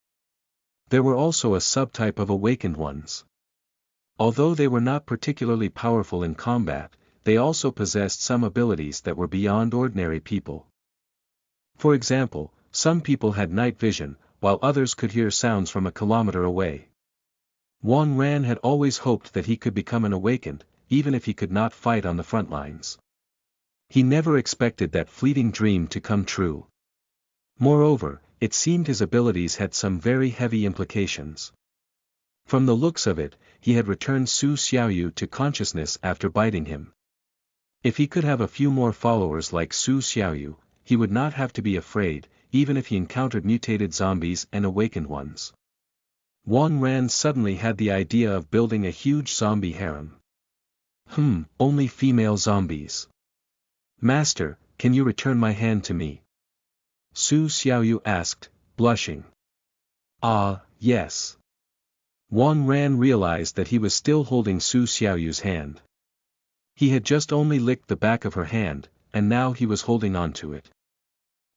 There were also a subtype of awakened ones. Although they were not particularly powerful in combat, they also possessed some abilities that were beyond ordinary people. For example, some people had night vision, while others could hear sounds from a kilometer away. Wang Ran had always hoped that he could become an awakened, even if he could not fight on the front lines. He never expected that fleeting dream to come true. Moreover, it seemed his abilities had some very heavy implications. From the looks of it, he had returned Su Xiaoyu to consciousness after biting him. If he could have a few more followers like Su Xiaoyu, he would not have to be afraid, even if he encountered mutated zombies and awakened ones. Wang Ran suddenly had the idea of building a huge zombie harem. Only female zombies. Master, can you return my hand to me? Su Xiaoyu asked, blushing. Ah, yes. Wang Ran realized that he was still holding Su Xiaoyu's hand. He had just only licked the back of her hand, and now he was holding on to it.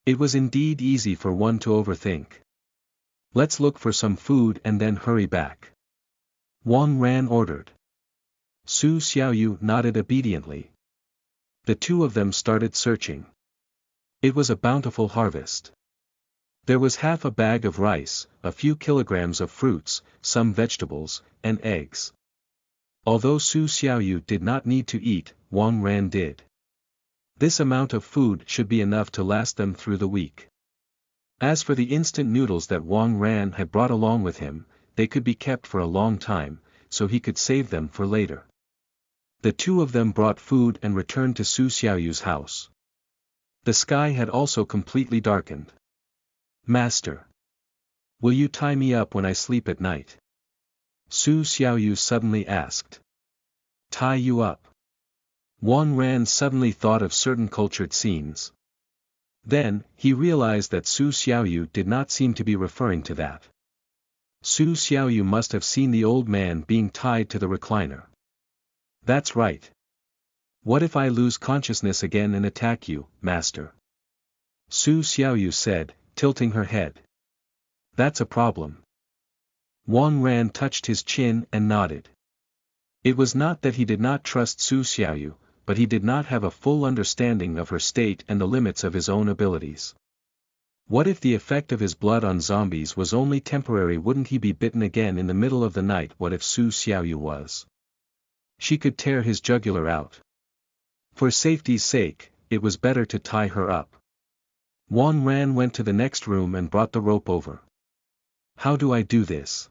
It was indeed easy for one to overthink. Let's look for some food and then hurry back. Wang Ran ordered. Su Xiaoyu nodded obediently. The two of them started searching. It was a bountiful harvest. There was half a bag of rice, a few kilograms of fruits, some vegetables, and eggs. Although Su Xiaoyu did not need to eat, Wang Ran did. This amount of food should be enough to last them through the week. As for the instant noodles that Wang Ran had brought along with him, they could be kept for a long time, so he could save them for later. The two of them brought food and returned to Su Xiaoyu's house. The sky had also completely darkened. Master, will you tie me up when I sleep at night? Su Xiaoyu suddenly asked. Tie you up? Wang Ran suddenly thought of certain cultured scenes. Then, he realized that Su Xiaoyu did not seem to be referring to that. Su Xiaoyu must have seen the old man being tied to the recliner. That's right. What if I lose consciousness again and attack you, master? Su Xiaoyu said, tilting her head. That's a problem. Wang Ran touched his chin and nodded. It was not that he did not trust Su Xiaoyu, but he did not have a full understanding of her state and the limits of his own abilities. What if the effect of his blood on zombies was only temporary? Wouldn't he be bitten again in the middle of the night? What if Su Xiaoyu was? She could tear his jugular out. For safety's sake, it was better to tie her up. Wang Ran went to the next room and brought the rope over. How do I do this?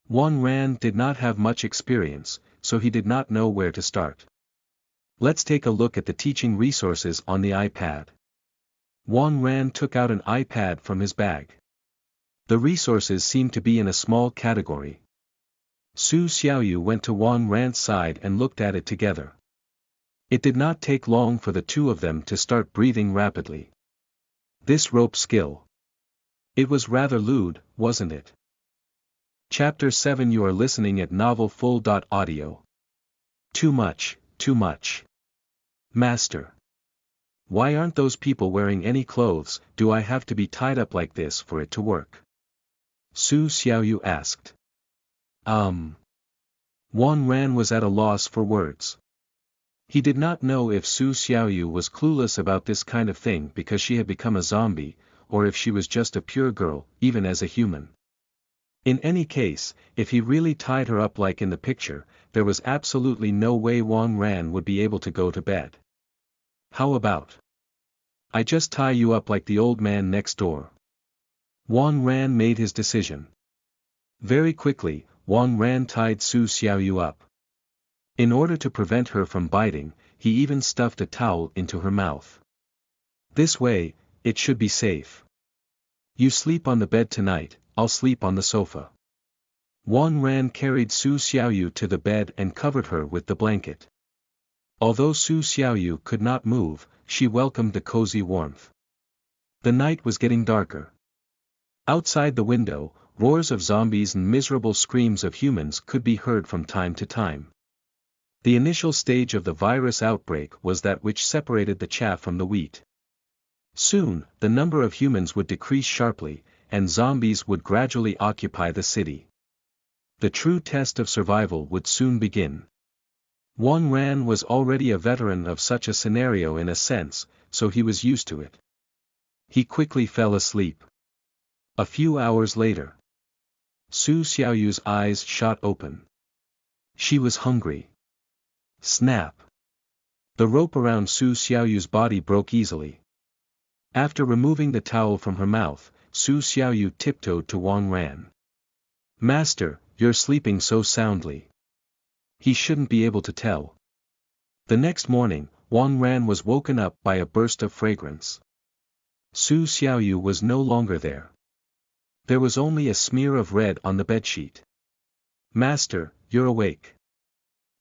Wang Ran did not have much experience, so he did not know where to start. Let's take a look at the teaching resources on the iPad. Wang Ran took out an iPad from his bag. The resources seemed to be in a small category. Su Xiaoyu went to Wang Ran's side and looked at it together. It did not take long for the two of them to start breathing rapidly. This rope skill. It was rather lewd, wasn't it? Chapter 7. You are listening at novelfull.audio. Too much, too much. Master. Why aren't those people wearing any clothes? Do I have to be tied up like this for it to work? Su Xiaoyu asked. Wang Ran was at a loss for words. He did not know if Su Xiaoyu was clueless about this kind of thing because she had become a zombie, or if she was just a pure girl, even as a human. In any case, if he really tied her up like in the picture, there was absolutely no way Wang Ran would be able to go to bed. How about? I just tie you up like the old man next door. Wang Ran made his decision. Very quickly, Wang Ran tied Su Xiaoyu up. In order to prevent her from biting, he even stuffed a towel into her mouth. This way, it should be safe. You sleep on the bed tonight, I'll sleep on the sofa. Wang Ran carried Su Xiaoyu to the bed and covered her with the blanket. Although Su Xiaoyu could not move, she welcomed the cozy warmth. The night was getting darker. Outside the window, roars of zombies and miserable screams of humans could be heard from time to time. The initial stage of the virus outbreak was that which separated the chaff from the wheat. Soon, the number of humans would decrease sharply, and zombies would gradually occupy the city. The true test of survival would soon begin. Wang Ran was already a veteran of such a scenario in a sense, so he was used to it. He quickly fell asleep. A few hours later, Su Xiaoyu's eyes shot open. She was hungry. Snap! The rope around Su Xiaoyu's body broke easily. After removing the towel from her mouth, Su Xiaoyu tiptoed to Wang Ran. "Master, you're sleeping so soundly." He shouldn't be able to tell. The next morning, Wang Ran was woken up by a burst of fragrance. Su Xiaoyu was no longer there. There was only a smear of red on the bedsheet. "Master, you're awake."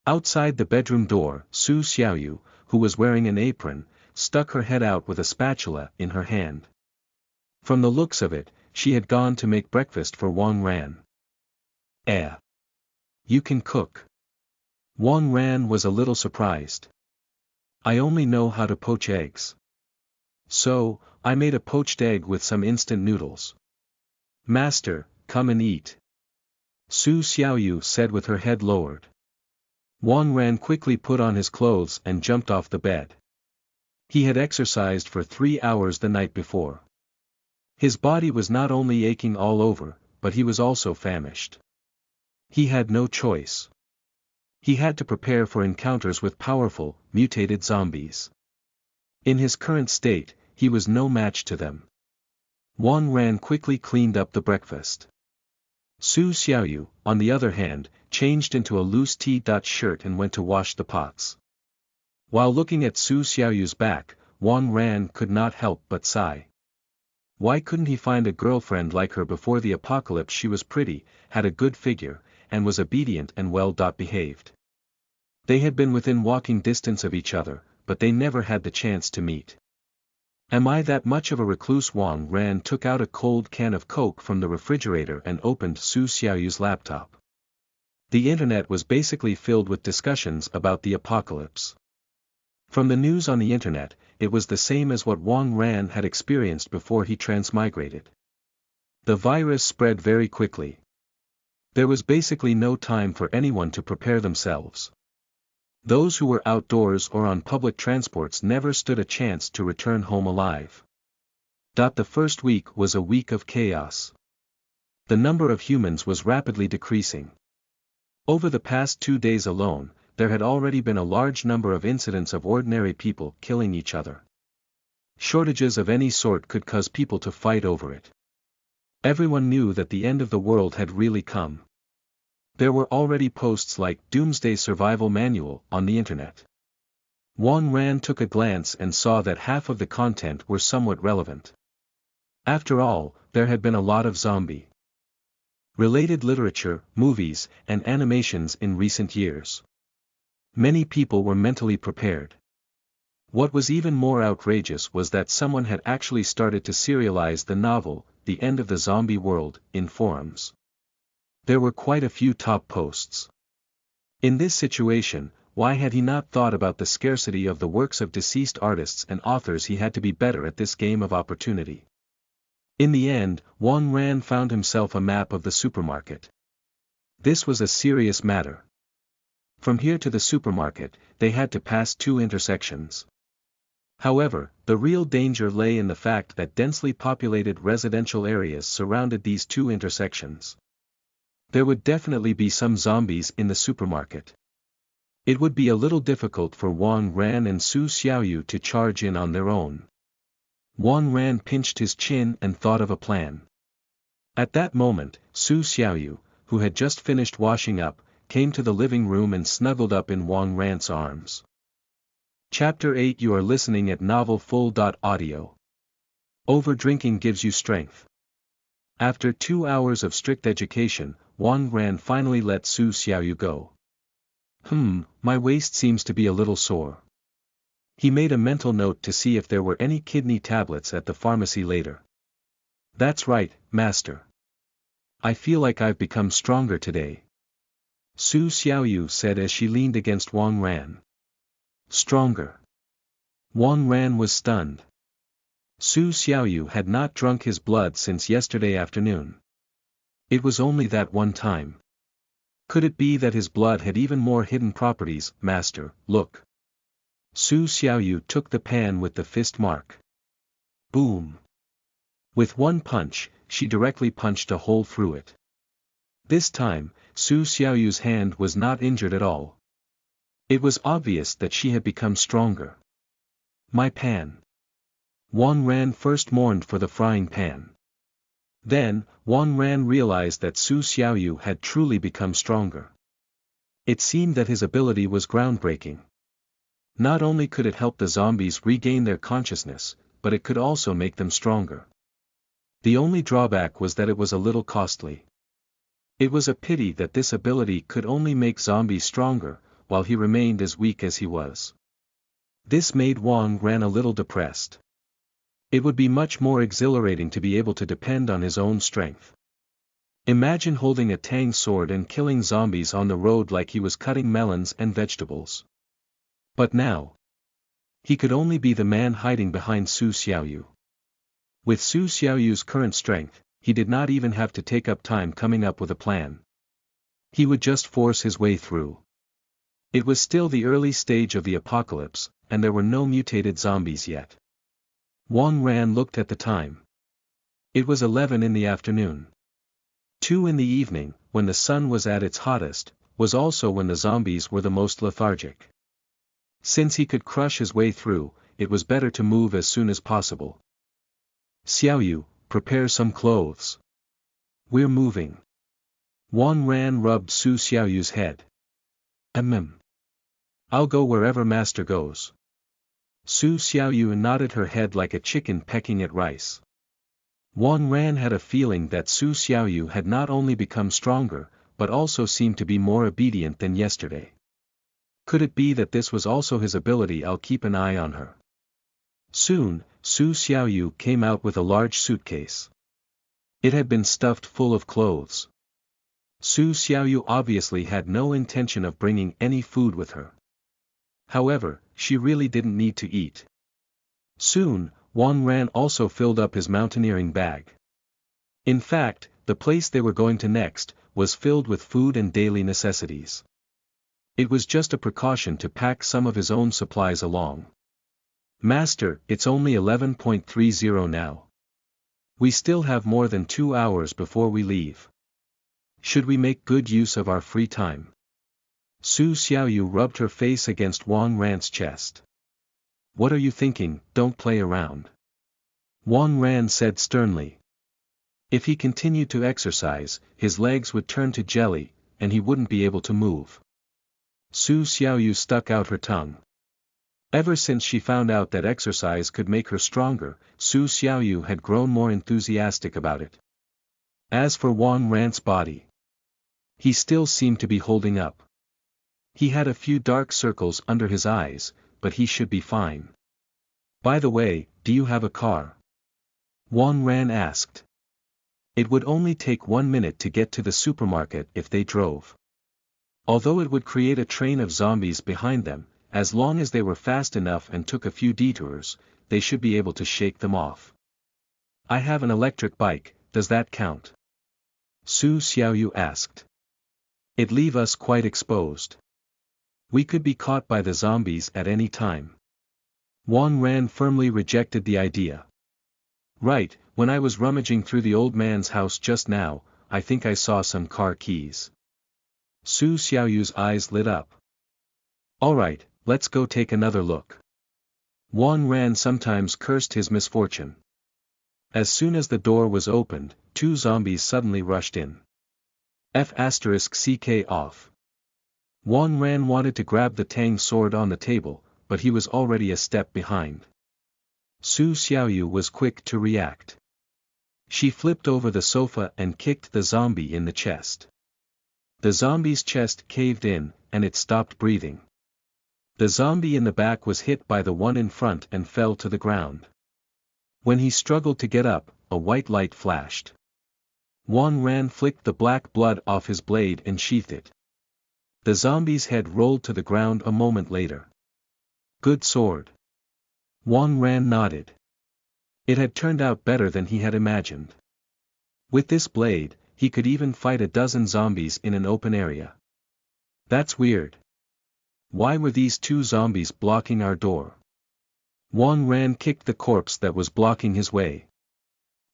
Outside the bedroom door, Su Xiaoyu, who was wearing an apron, stuck her head out with a spatula in her hand. From the looks of it, she had gone to make breakfast for Wang Ran. You can cook." Wang Ran was a little surprised. "I only know how to poach eggs. So, I made a poached egg with some instant noodles." "Master, come and eat," Su Xiaoyu said with her head lowered. Wang Ran quickly put on his clothes and jumped off the bed. He had exercised for 3 hours the night before. His body was not only aching all over, but he was also famished. He had no choice. He had to prepare for encounters with powerful, mutated zombies. In his current state, he was no match to them. Wang Ran quickly cleaned up the breakfast. Su Xiaoyu, on the other hand, changed into a loose T-shirt and went to wash the pots. While looking at Su Xiaoyu's back, Wang Ran could not help but sigh. Why couldn't he find a girlfriend like her before the apocalypse? She was pretty, had a good figure, and was obedient and well-behaved. They had been within walking distance of each other, but they never had the chance to meet. "Am I that much of a recluse?" Wang Ran took out a cold can of Coke from the refrigerator and opened Su Xiaoyu's laptop. The internet was basically filled with discussions about the apocalypse. From the news on the internet, it was the same as what Wang Ran had experienced before he transmigrated. The virus spread very quickly. There was basically no time for anyone to prepare themselves. Those who were outdoors or on public transports never stood a chance to return home alive. The first week was a week of chaos. The number of humans was rapidly decreasing. Over the past 2 days alone, there had already been a large number of incidents of ordinary people killing each other. Shortages of any sort could cause people to fight over it. Everyone knew that the end of the world had really come. There were already posts like "Doomsday Survival Manual" on the internet. Wang Ran took a glance and saw that half of the content were somewhat relevant. After all, there had been a lot of zombie-related literature, movies, and animations in recent years. Many people were mentally prepared. What was even more outrageous was that someone had actually started to serialize the novel, The End of the Zombie World, in forums. There were quite a few top posts. In this situation, why had he not thought about the scarcity of the works of deceased artists and authors? He had to be better at this game of opportunity. In the end, Wang Ran found himself a map of the supermarket. This was a serious matter. From here to the supermarket, they had to pass 2 intersections. However, the real danger lay in the fact that densely populated residential areas surrounded these 2 intersections. There would definitely be some zombies in the supermarket. It would be a little difficult for Wang Ran and Su Xiaoyu to charge in on their own. Wang Ran pinched his chin and thought of a plan. At that moment, Su Xiaoyu, who had just finished washing up, came to the living room and snuggled up in Wang Ran's arms. Chapter 8. You are listening at Novel Full. Audio. Overdrinking gives you strength. After 2 hours of strict education, Wang Ran finally let Su Xiaoyu go. My waist seems to be a little sore. He made a mental note to see if there were any kidney tablets at the pharmacy later. That's right, master. I feel like I've become stronger today. Su Xiaoyu said as she leaned against Wang Ran. Stronger. Wang Ran was stunned. Su Xiaoyu had not drunk his blood since yesterday afternoon. It was only that one time. Could it be that his blood had even more hidden properties? Master, look. Su Xiaoyu took the pan with the fist mark. Boom. With one punch, she directly punched a hole through it. This time, Su Xiaoyu's hand was not injured at all. It was obvious that she had become stronger. My pan. Wang Ran first mourned for the frying pan. Then, Wang Ran realized that Su Xiaoyu had truly become stronger. It seemed that his ability was groundbreaking. Not only could it help the zombies regain their consciousness, but it could also make them stronger. The only drawback was that it was a little costly. It was a pity that this ability could only make zombies stronger, while he remained as weak as he was. This made Wang Ran a little depressed. It would be much more exhilarating to be able to depend on his own strength. Imagine holding a tang sword and killing zombies on the road like he was cutting melons and vegetables. But now, he could only be the man hiding behind Su Xiaoyu. With Su Xiaoyu's current strength, he did not even have to take up time coming up with a plan. He would just force his way through. It was still the early stage of the apocalypse, and there were no mutated zombies yet. Wang Ran looked at the time. It was 11 in the afternoon. 2 in the evening, when the sun was at its hottest, was also when the zombies were the most lethargic. Since he could crush his way through, it was better to move as soon as possible. Xiaoyu, prepare some clothes. We're moving. Wang Ran rubbed Su Xiaoyu's head. I'll go wherever master goes. Su Xiaoyu nodded her head like a chicken pecking at rice. Wang Ran had a feeling that Su Xiaoyu had not only become stronger, but also seemed to be more obedient than yesterday. Could it be that this was also his ability? I'll keep an eye on her. Soon, Su Xiaoyu came out with a large suitcase. It had been stuffed full of clothes. Su Xiaoyu obviously had no intention of bringing any food with her. However, she really didn't need to eat. Soon, Wang Ran also filled up his mountaineering bag. In fact, the place they were going to next, was filled with food and daily necessities. It was just a precaution to pack some of his own supplies along. Master, it's only 11:30 now. We still have more than 2 hours before we leave. Should we make good use of our free time? Su Xiaoyu rubbed her face against Wang Ran's chest. What are you thinking? Don't play around. Wang Ran said sternly. If he continued to exercise, his legs would turn to jelly, and he wouldn't be able to move. Su Xiaoyu stuck out her tongue. Ever since she found out that exercise could make her stronger, Su Xiaoyu had grown more enthusiastic about it. As for Wang Ran's body, he still seemed to be holding up. He had a few dark circles under his eyes, but he should be fine. By the way, do you have a car? Wang Ran asked. It would only take 1 minute to get to the supermarket if they drove. Although it would create a train of zombies behind them, as long as they were fast enough and took a few detours, they should be able to shake them off. I have an electric bike, does that count? Su Xiaoyu asked. It'd leave us quite exposed. We could be caught by the zombies at any time. Wang Ran firmly rejected the idea. Right, when I was rummaging through the old man's house just now, I think I saw some car keys. Su Xiaoyu's eyes lit up. Alright, let's go take another look. Wang Ran sometimes cursed his misfortune. As soon as the door was opened, 2 zombies suddenly rushed in. F***ck off. Wang Ran wanted to grab the tang sword on the table, but he was already a step behind. Su Xiaoyu was quick to react. She flipped over the sofa and kicked the zombie in the chest. The zombie's chest caved in, and it stopped breathing. The zombie in the back was hit by the one in front and fell to the ground. When he struggled to get up, a white light flashed. Juan Ran flicked the black blood off his blade and sheathed it. The zombie's head rolled to the ground a moment later. Good sword. Juan Ran nodded. It had turned out better than he had imagined. With this blade, he could even fight a dozen zombies in an open area. That's weird. Why were these two zombies blocking our door? Juan Ran kicked the corpse that was blocking his way.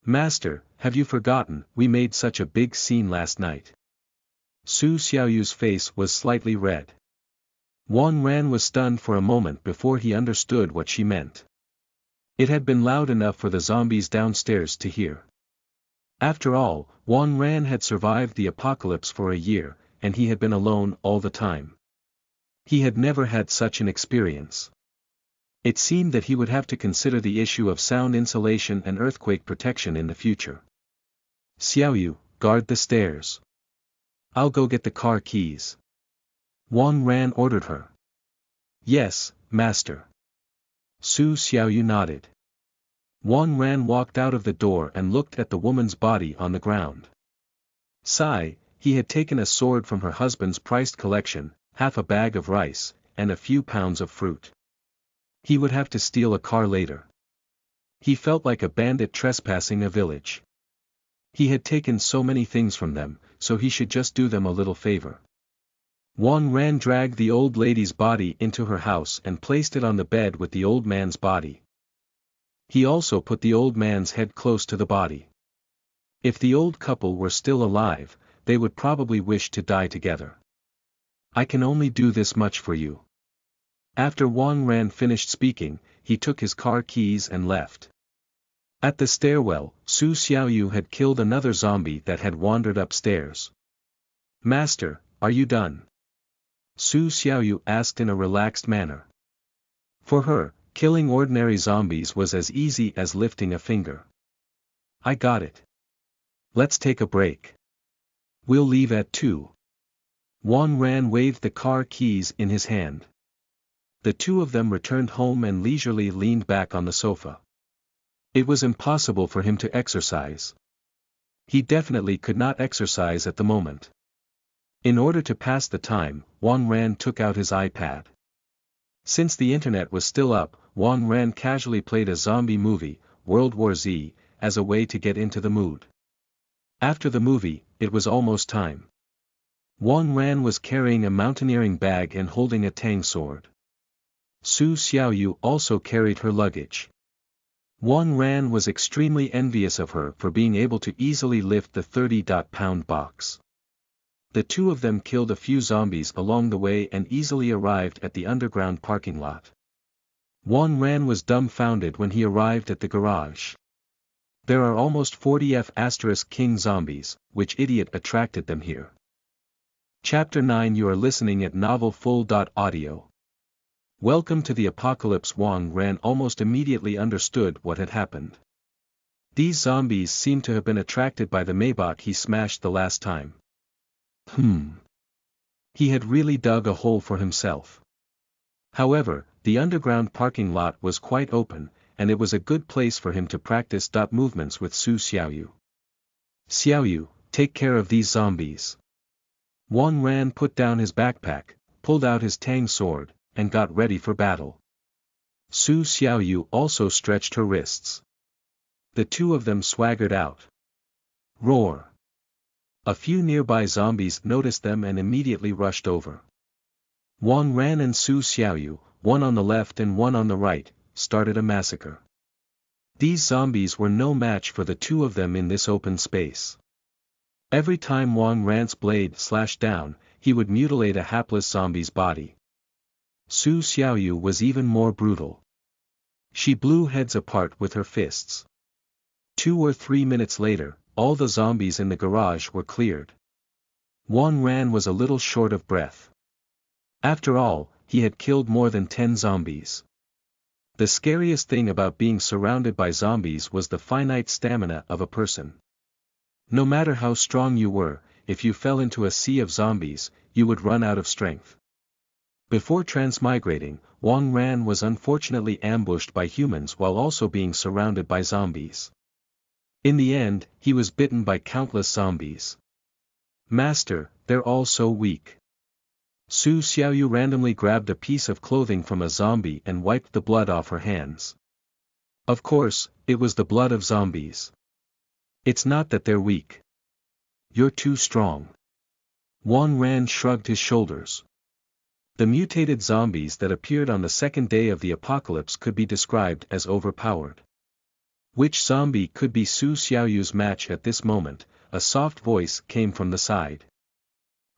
Master, have you forgotten, we made such a big scene last night? Su Xiaoyu's face was slightly red. Juan Ran was stunned for a moment before he understood what she meant. It had been loud enough for the zombies downstairs to hear. After all, Juan Ran had survived the apocalypse for a year, and he had been alone all the time. He had never had such an experience. It seemed that he would have to consider the issue of sound insulation and earthquake protection in the future. Xiaoyu, guard the stairs. I'll go get the car keys. Juan Ran ordered her. Yes, master. Su Xiaoyu nodded. Juan Ran walked out of the door and looked at the woman's body on the ground. Sigh, he had taken a sword from her husband's prized collection, half a bag of rice, and a few pounds of fruit. He would have to steal a car later. He felt like a bandit trespassing a village. He had taken so many things from them, so he should just do them a little favor. Juan Ran dragged the old lady's body into her house and placed it on the bed with the old man's body. He also put the old man's head close to the body. If the old couple were still alive, they would probably wish to die together. I can only do this much for you. After Juan Ran finished speaking, he took his car keys and left. At the stairwell, Su Xiaoyu had killed another zombie that had wandered upstairs. Master, are you done? Su Xiaoyu asked in a relaxed manner. For her, killing ordinary zombies was as easy as lifting a finger. I got it. Let's take a break. We'll leave at 2. Juan Ran waved the car keys in his hand. The two of them returned home and leisurely leaned back on the sofa. It was impossible for him to exercise. He definitely could not exercise at the moment. In order to pass the time, Juan Ran took out his iPad. Since the internet was still up, Juan Ran casually played a zombie movie, World War Z, as a way to get into the mood. After the movie, it was almost time. Juan Ran was carrying a mountaineering bag and holding a tang sword. Su Xiaoyu also carried her luggage. Juan Ran was extremely envious of her for being able to easily lift the 30-pound box. The two of them killed a few zombies along the way and easily arrived at the underground parking lot. Juan Ran was dumbfounded when he arrived at the garage. There are almost 40 F*King zombies, which idiot attracted them here? Chapter 9. You are listening at novelfull.audio. Welcome to the apocalypse. Juan Ran almost immediately understood what had happened. These zombies seemed to have been attracted by the Maybach he smashed the last time. He had really dug a hole for himself. However, the underground parking lot was quite open, and it was a good place for him to practice movements with Su Xiaoyu. Xiaoyu, take care of these zombies. Juan Ran put down his backpack, pulled out his tang sword, and got ready for battle. Su Xiaoyu also stretched her wrists. The two of them swaggered out. Roar! A few nearby zombies noticed them and immediately rushed over. Juan Ran and Su Xiaoyu, one on the left and one on the right, started a massacre. These zombies were no match for the two of them in this open space. Every time Juan Ran's blade slashed down, he would mutilate a hapless zombie's body. Su Xiaoyu was even more brutal. She blew heads apart with her fists. 2 or 3 minutes later, all the zombies in the garage were cleared. Juan Ran was a little short of breath. After all, he had killed more than 10 zombies. The scariest thing about being surrounded by zombies was the finite stamina of a person. No matter how strong you were, if you fell into a sea of zombies, you would run out of strength. Before transmigrating, Wang Ran was unfortunately ambushed by humans while also being surrounded by zombies. In the end, he was bitten by countless zombies. Master, they're all so weak. Su Xiaoyu randomly grabbed a piece of clothing from a zombie and wiped the blood off her hands. Of course, it was the blood of zombies. It's not that they're weak. You're too strong. Wang Ran shrugged his shoulders. The mutated zombies that appeared on the second day of the apocalypse could be described as overpowered. Which zombie could be Su Xiaoyu's match at this moment? A soft voice came from the side.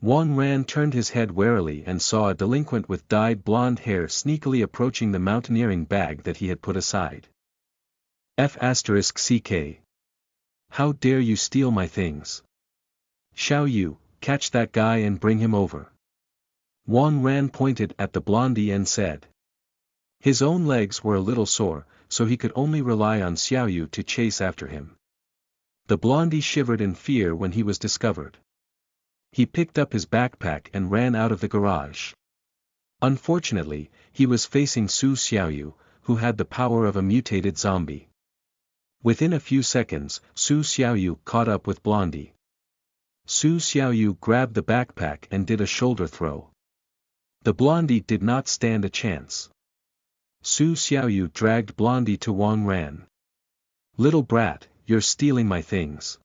Wang Ran turned his head warily and saw a delinquent with dyed blonde hair sneakily approaching the mountaineering bag that he had put aside. F***CK. How dare you steal my things? Xiao Yu, catch that guy and bring him over. Wang Ran pointed at the blondie and said. His own legs were a little sore, so he could only rely on Xiao Yu to chase after him. The blondie shivered in fear when he was discovered. He picked up his backpack and ran out of the garage. Unfortunately, he was facing Su Xiaoyu, who had the power of a mutated zombie. Within a few seconds, Su Xiaoyu caught up with Blondie. Su Xiaoyu grabbed the backpack and did a shoulder throw. The Blondie did not stand a chance. Su Xiaoyu dragged Blondie to Wang Ran. Little brat, you're stealing my things.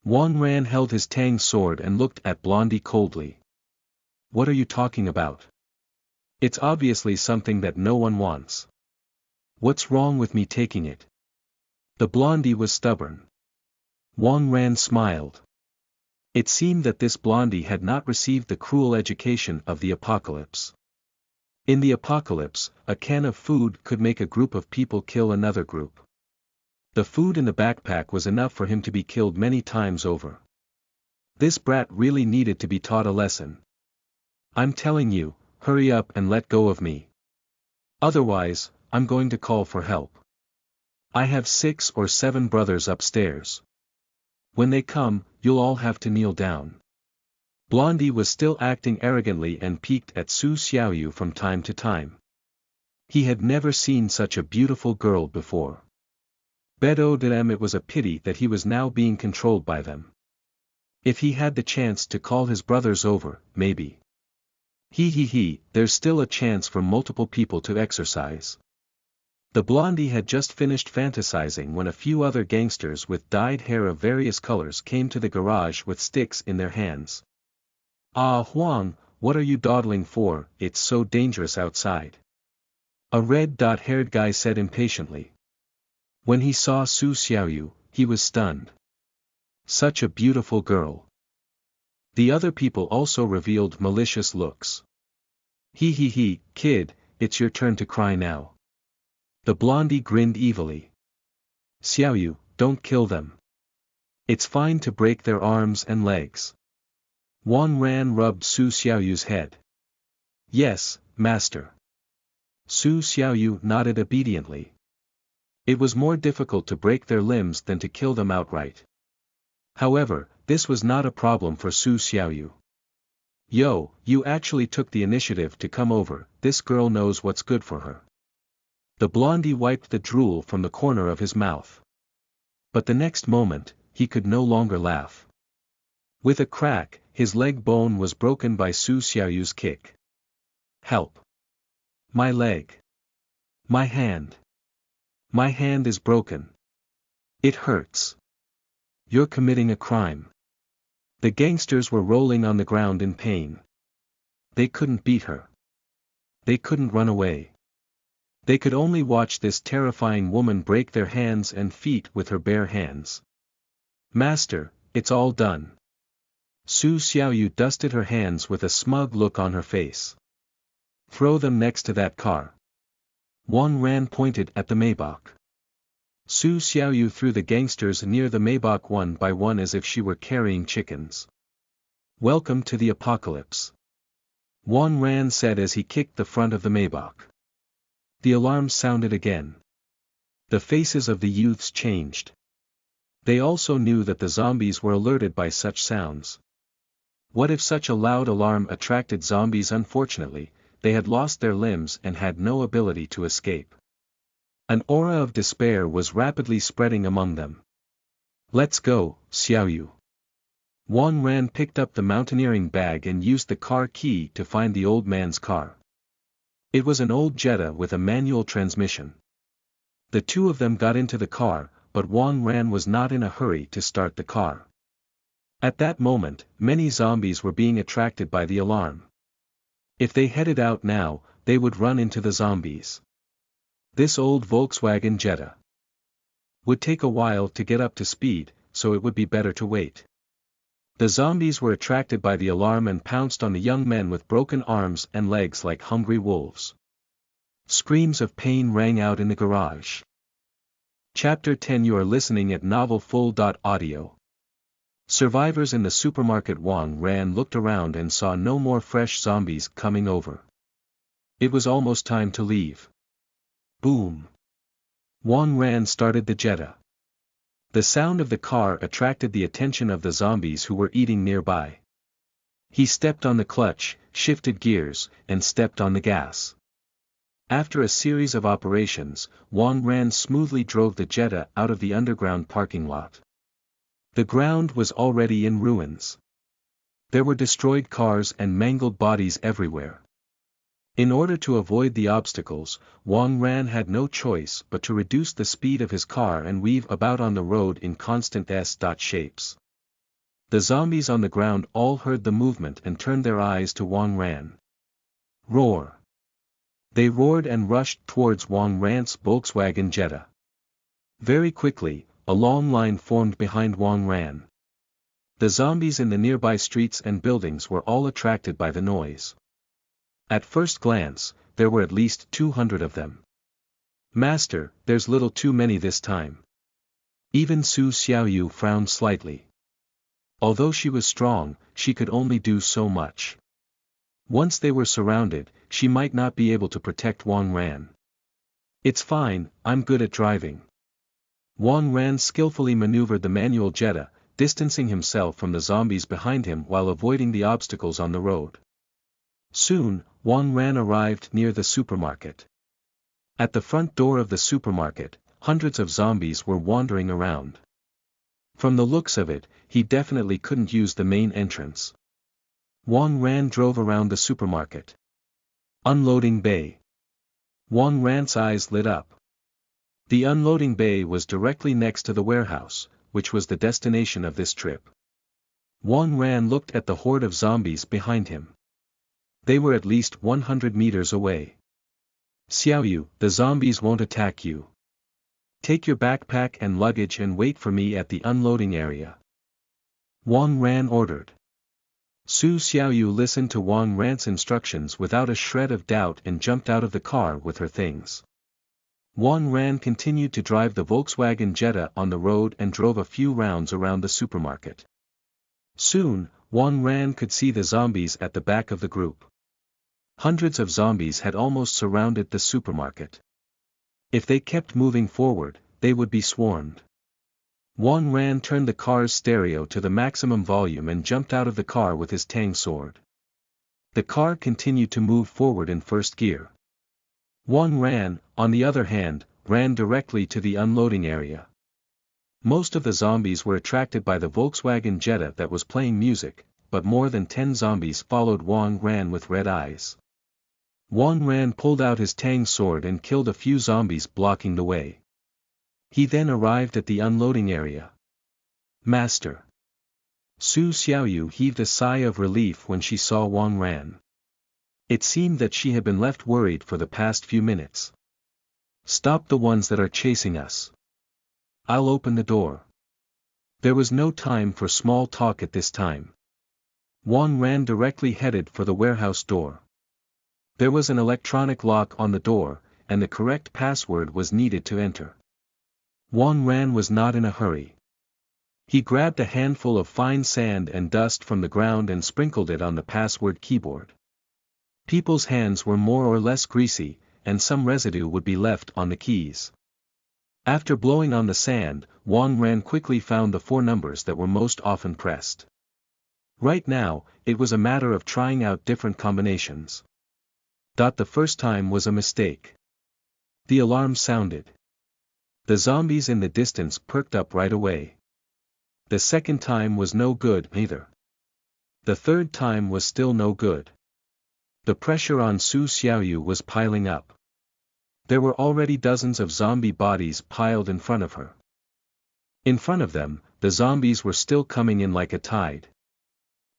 Wang Ran held his tang sword and looked at Blondie coldly. What are you talking about? It's obviously something that no one wants. What's wrong with me taking it? The Blondie was stubborn. Wang Ran smiled. It seemed that this Blondie had not received the cruel education of the apocalypse. In the apocalypse, a can of food could make a group of people kill another group. The food in the backpack was enough for him to be killed many times over. This brat really needed to be taught a lesson. I'm telling you, hurry up and let go of me. Otherwise, I'm going to call for help. I have 6 or 7 brothers upstairs. When they come, you'll all have to kneel down. Blondie was still acting arrogantly and peeked at Su Xiaoyu from time to time. He had never seen such a beautiful girl before. Bedo de them, it was a pity that he was now being controlled by them. If he had the chance to call his brothers over, maybe. There's still a chance for multiple people to exercise. The Blondie had just finished fantasizing when a few other gangsters with dyed hair of various colors came to the garage with sticks in their hands. Ah Huang, what are you dawdling for? It's so dangerous outside. A red-haired guy said impatiently. When he saw Su Xiaoyu, he was stunned. Such a beautiful girl. The other people also revealed malicious looks. Kid, it's your turn to cry now. The Blondie grinned evilly. Xiaoyu, don't kill them. It's fine to break their arms and legs. Wang Ran rubbed Su Xiaoyu's head. Yes, master. Su Xiaoyu nodded obediently. It was more difficult to break their limbs than to kill them outright. However, this was not a problem for Su Xiaoyu. Yo, you actually took the initiative to come over, this girl knows what's good for her. The Blondie wiped the drool from the corner of his mouth. But the next moment, he could no longer laugh. With a crack, his leg bone was broken by Su Xiaoyu's kick. Help! My leg! My hand! My hand is broken. It hurts. You're committing a crime. The gangsters were rolling on the ground in pain. They couldn't beat her. They couldn't run away. They could only watch this terrifying woman break their hands and feet with her bare hands. Master, it's all done. Su Xiaoyu dusted her hands with a smug look on her face. Throw them next to that car. Wang Ran pointed at the Maybach. Su Xiaoyu threw the gangsters near the Maybach one by one as if she were carrying chickens. Welcome to the apocalypse. Wang Ran said as he kicked the front of the Maybach. The alarm sounded again. The faces of the youths changed. They also knew that the zombies were alerted by such sounds. What if such a loud alarm attracted zombies? Unfortunately, they had lost their limbs and had no ability to escape. An aura of despair was rapidly spreading among them. Let's go, Xiaoyu. Wang Ran picked up the mountaineering bag and used the car key to find the old man's car. It was an old Jetta with a manual transmission. The two of them got into the car, but Wang Ran was not in a hurry to start the car. At that moment, many zombies were being attracted by the alarm. If they headed out now, they would run into the zombies. This old Volkswagen Jetta would take a while to get up to speed, so it would be better to wait. The zombies were attracted by the alarm and pounced on the young men with broken arms and legs like hungry wolves. Screams of pain rang out in the garage. Chapter 10. You are listening at novelfull.audio. Survivors in the supermarket. Wang Ran looked around and saw no more fresh zombies coming over. It was almost time to leave. Boom. Wang Ran started the Jetta. The sound of the car attracted the attention of the zombies who were eating nearby. He stepped on the clutch, shifted gears, and stepped on the gas. After a series of operations, Wang Ran smoothly drove the Jetta out of the underground parking lot. The ground was already in ruins. There were destroyed cars and mangled bodies everywhere. In order to avoid the obstacles, Wang Ran had no choice but to reduce the speed of his car and weave about on the road in constant S-shapes. The zombies on the ground all heard the movement and turned their eyes to Wang Ran. Roar! They roared and rushed towards Wang Ran's Volkswagen Jetta. Very quickly, a long line formed behind Wang Ran. The zombies in the nearby streets and buildings were all attracted by the noise. At first glance, there were at least 200 of them. Master, there's little too many this time. Even Su Xiaoyu frowned slightly. Although she was strong, she could only do so much. Once they were surrounded, she might not be able to protect Wang Ran. It's fine, I'm good at driving. Wang Ran skillfully maneuvered the manual Jetta, distancing himself from the zombies behind him while avoiding the obstacles on the road. Soon, Wang Ran arrived near the supermarket. At the front door of the supermarket, hundreds of zombies were wandering around. From the looks of it, he definitely couldn't use the main entrance. Wang Ran drove around the supermarket. Unloading bay. Wang Ran's eyes lit up. The unloading bay was directly next to the warehouse, which was the destination of this trip. Wang Ran looked at the horde of zombies behind him. They were at least 100 meters away. Xiaoyu, the zombies won't attack you. Take your backpack and luggage and wait for me at the unloading area. Wang Ran ordered. Su Xiaoyu listened to Wang Ran's instructions without a shred of doubt and jumped out of the car with her things. Wang Ran continued to drive the Volkswagen Jetta on the road and drove a few rounds around the supermarket. Soon, Wang Ran could see the zombies at the back of the group. Hundreds of zombies had almost surrounded the supermarket. If they kept moving forward, they would be swarmed. Wang Ran turned the car's stereo to the maximum volume and jumped out of the car with his tang sword. The car continued to move forward in first gear. Wang Ran, on the other hand, ran directly to the unloading area. Most of the zombies were attracted by the Volkswagen Jetta that was playing music, but more than 10 zombies followed Wang Ran with red eyes. Wang Ran pulled out his tang sword and killed a few zombies blocking the way. He then arrived at the unloading area. Master. Su Xiaoyu heaved a sigh of relief when she saw Wang Ran. It seemed that she had been left worried for the past few minutes. Stop the ones that are chasing us. I'll open the door. There was no time for small talk at this time. Wang Ran directly headed for the warehouse door. There was an electronic lock on the door, and the correct password was needed to enter. Wang Ran was not in a hurry. He grabbed a handful of fine sand and dust from the ground and sprinkled it on the password keyboard. People's hands were more or less greasy, and some residue would be left on the keys. After blowing on the sand, Wang Ran quickly found the 4 numbers that were most often pressed. Right now, it was a matter of trying out different combinations. The first time was a mistake. The alarm sounded. The zombies in the distance perked up right away. The second time was no good either. The third time was still no good. The pressure on Su Xiaoyu was piling up. There were already dozens of zombie bodies piled in front of her. In front of them, the zombies were still coming in like a tide.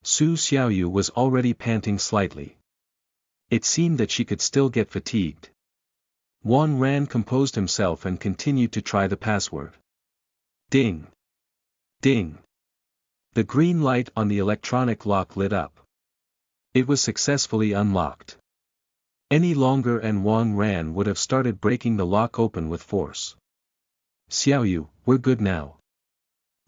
Su Xiaoyu was already panting slightly. It seemed that she could still get fatigued. Wang Ran composed himself and continued to try the password. Ding! Ding! The green light on the electronic lock lit up. It was successfully unlocked. Any longer and Wang Ran would have started breaking the lock open with force. Xiaoyu, we're good now.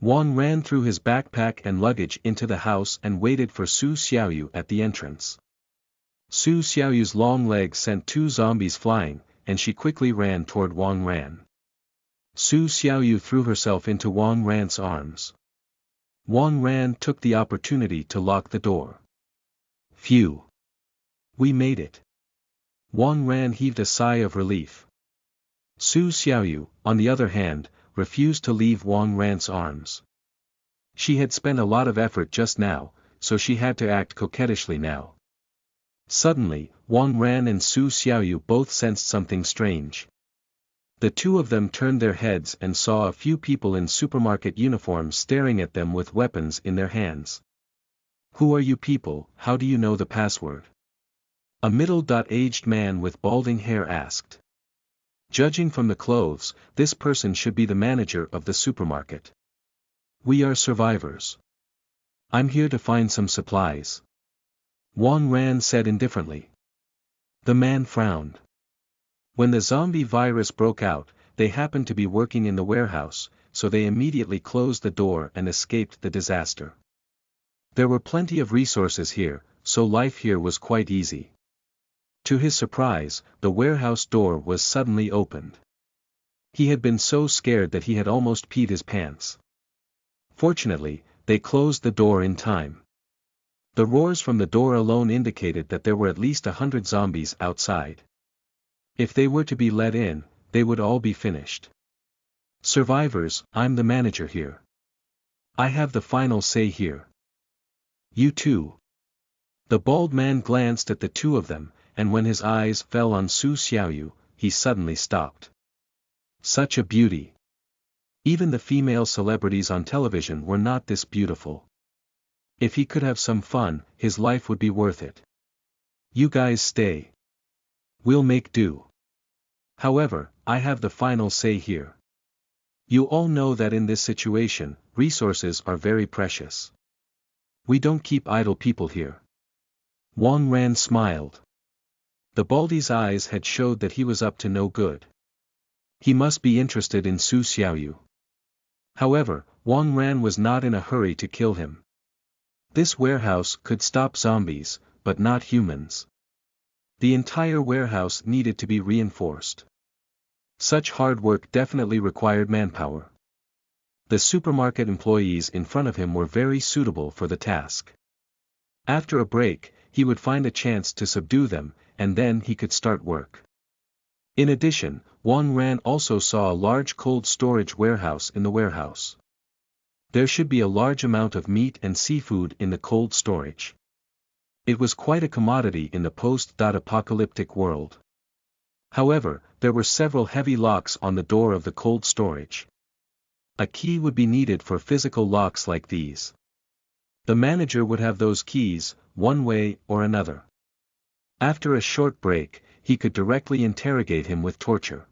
Wang ran through his backpack and luggage into the house and waited for Su Xiaoyu at the entrance. Su Xiaoyu's long legs sent two zombies flying, and she quickly ran toward Wang Ran. Su Xiaoyu threw herself into Wang Ran's arms. Wang Ran took the opportunity to lock the door. Phew! We made it. Wang Ran heaved a sigh of relief. Su Xiaoyu, on the other hand, refused to leave Wang Ran's arms. She had spent a lot of effort just now, so she had to act coquettishly now. Suddenly, Wang Ran and Su Xiaoyu both sensed something strange. The two of them turned their heads and saw a few people in supermarket uniforms staring at them with weapons in their hands. Who are you people? How do you know the password? A middle-aged man with balding hair asked. Judging from the clothes, this person should be the manager of the supermarket. We are survivors. I'm here to find some supplies. Wang Ran said indifferently. The man frowned. When the zombie virus broke out, they happened to be working in the warehouse, so they immediately closed the door and escaped the disaster. There were plenty of resources here, so life here was quite easy. To his surprise, the warehouse door was suddenly opened. He had been so scared that he had almost peed his pants. Fortunately, they closed the door in time. The roars from the door alone indicated that there were at least 100 zombies outside. If they were to be let in, they would all be finished. Survivors, I'm the manager here. I have the final say here. You too. The bald man glanced at the two of them, and when his eyes fell on Su Xiaoyu, he suddenly stopped. Such a beauty. Even the female celebrities on television were not this beautiful. If he could have some fun, his life would be worth it. You guys stay. We'll make do. However, I have the final say here. You all know that in this situation, resources are very precious. We don't keep idle people here. Wang Ran smiled. The baldy's eyes had showed that he was up to no good. He must be interested in Su Xiaoyu. However, Wang Ran was not in a hurry to kill him. This warehouse could stop zombies, but not humans. The entire warehouse needed to be reinforced. Such hard work definitely required manpower. The supermarket employees in front of him were very suitable for the task. After a break, he would find a chance to subdue them, and then he could start work. In addition, Wang Ran also saw a large cold storage warehouse in the warehouse. There should be a large amount of meat and seafood in the cold storage. It was quite a commodity in the post-apocalyptic world. However, there were several heavy locks on the door of the cold storage. A key would be needed for physical locks like these. The manager would have those keys, one way or another. After a short break, he could directly interrogate him with torture.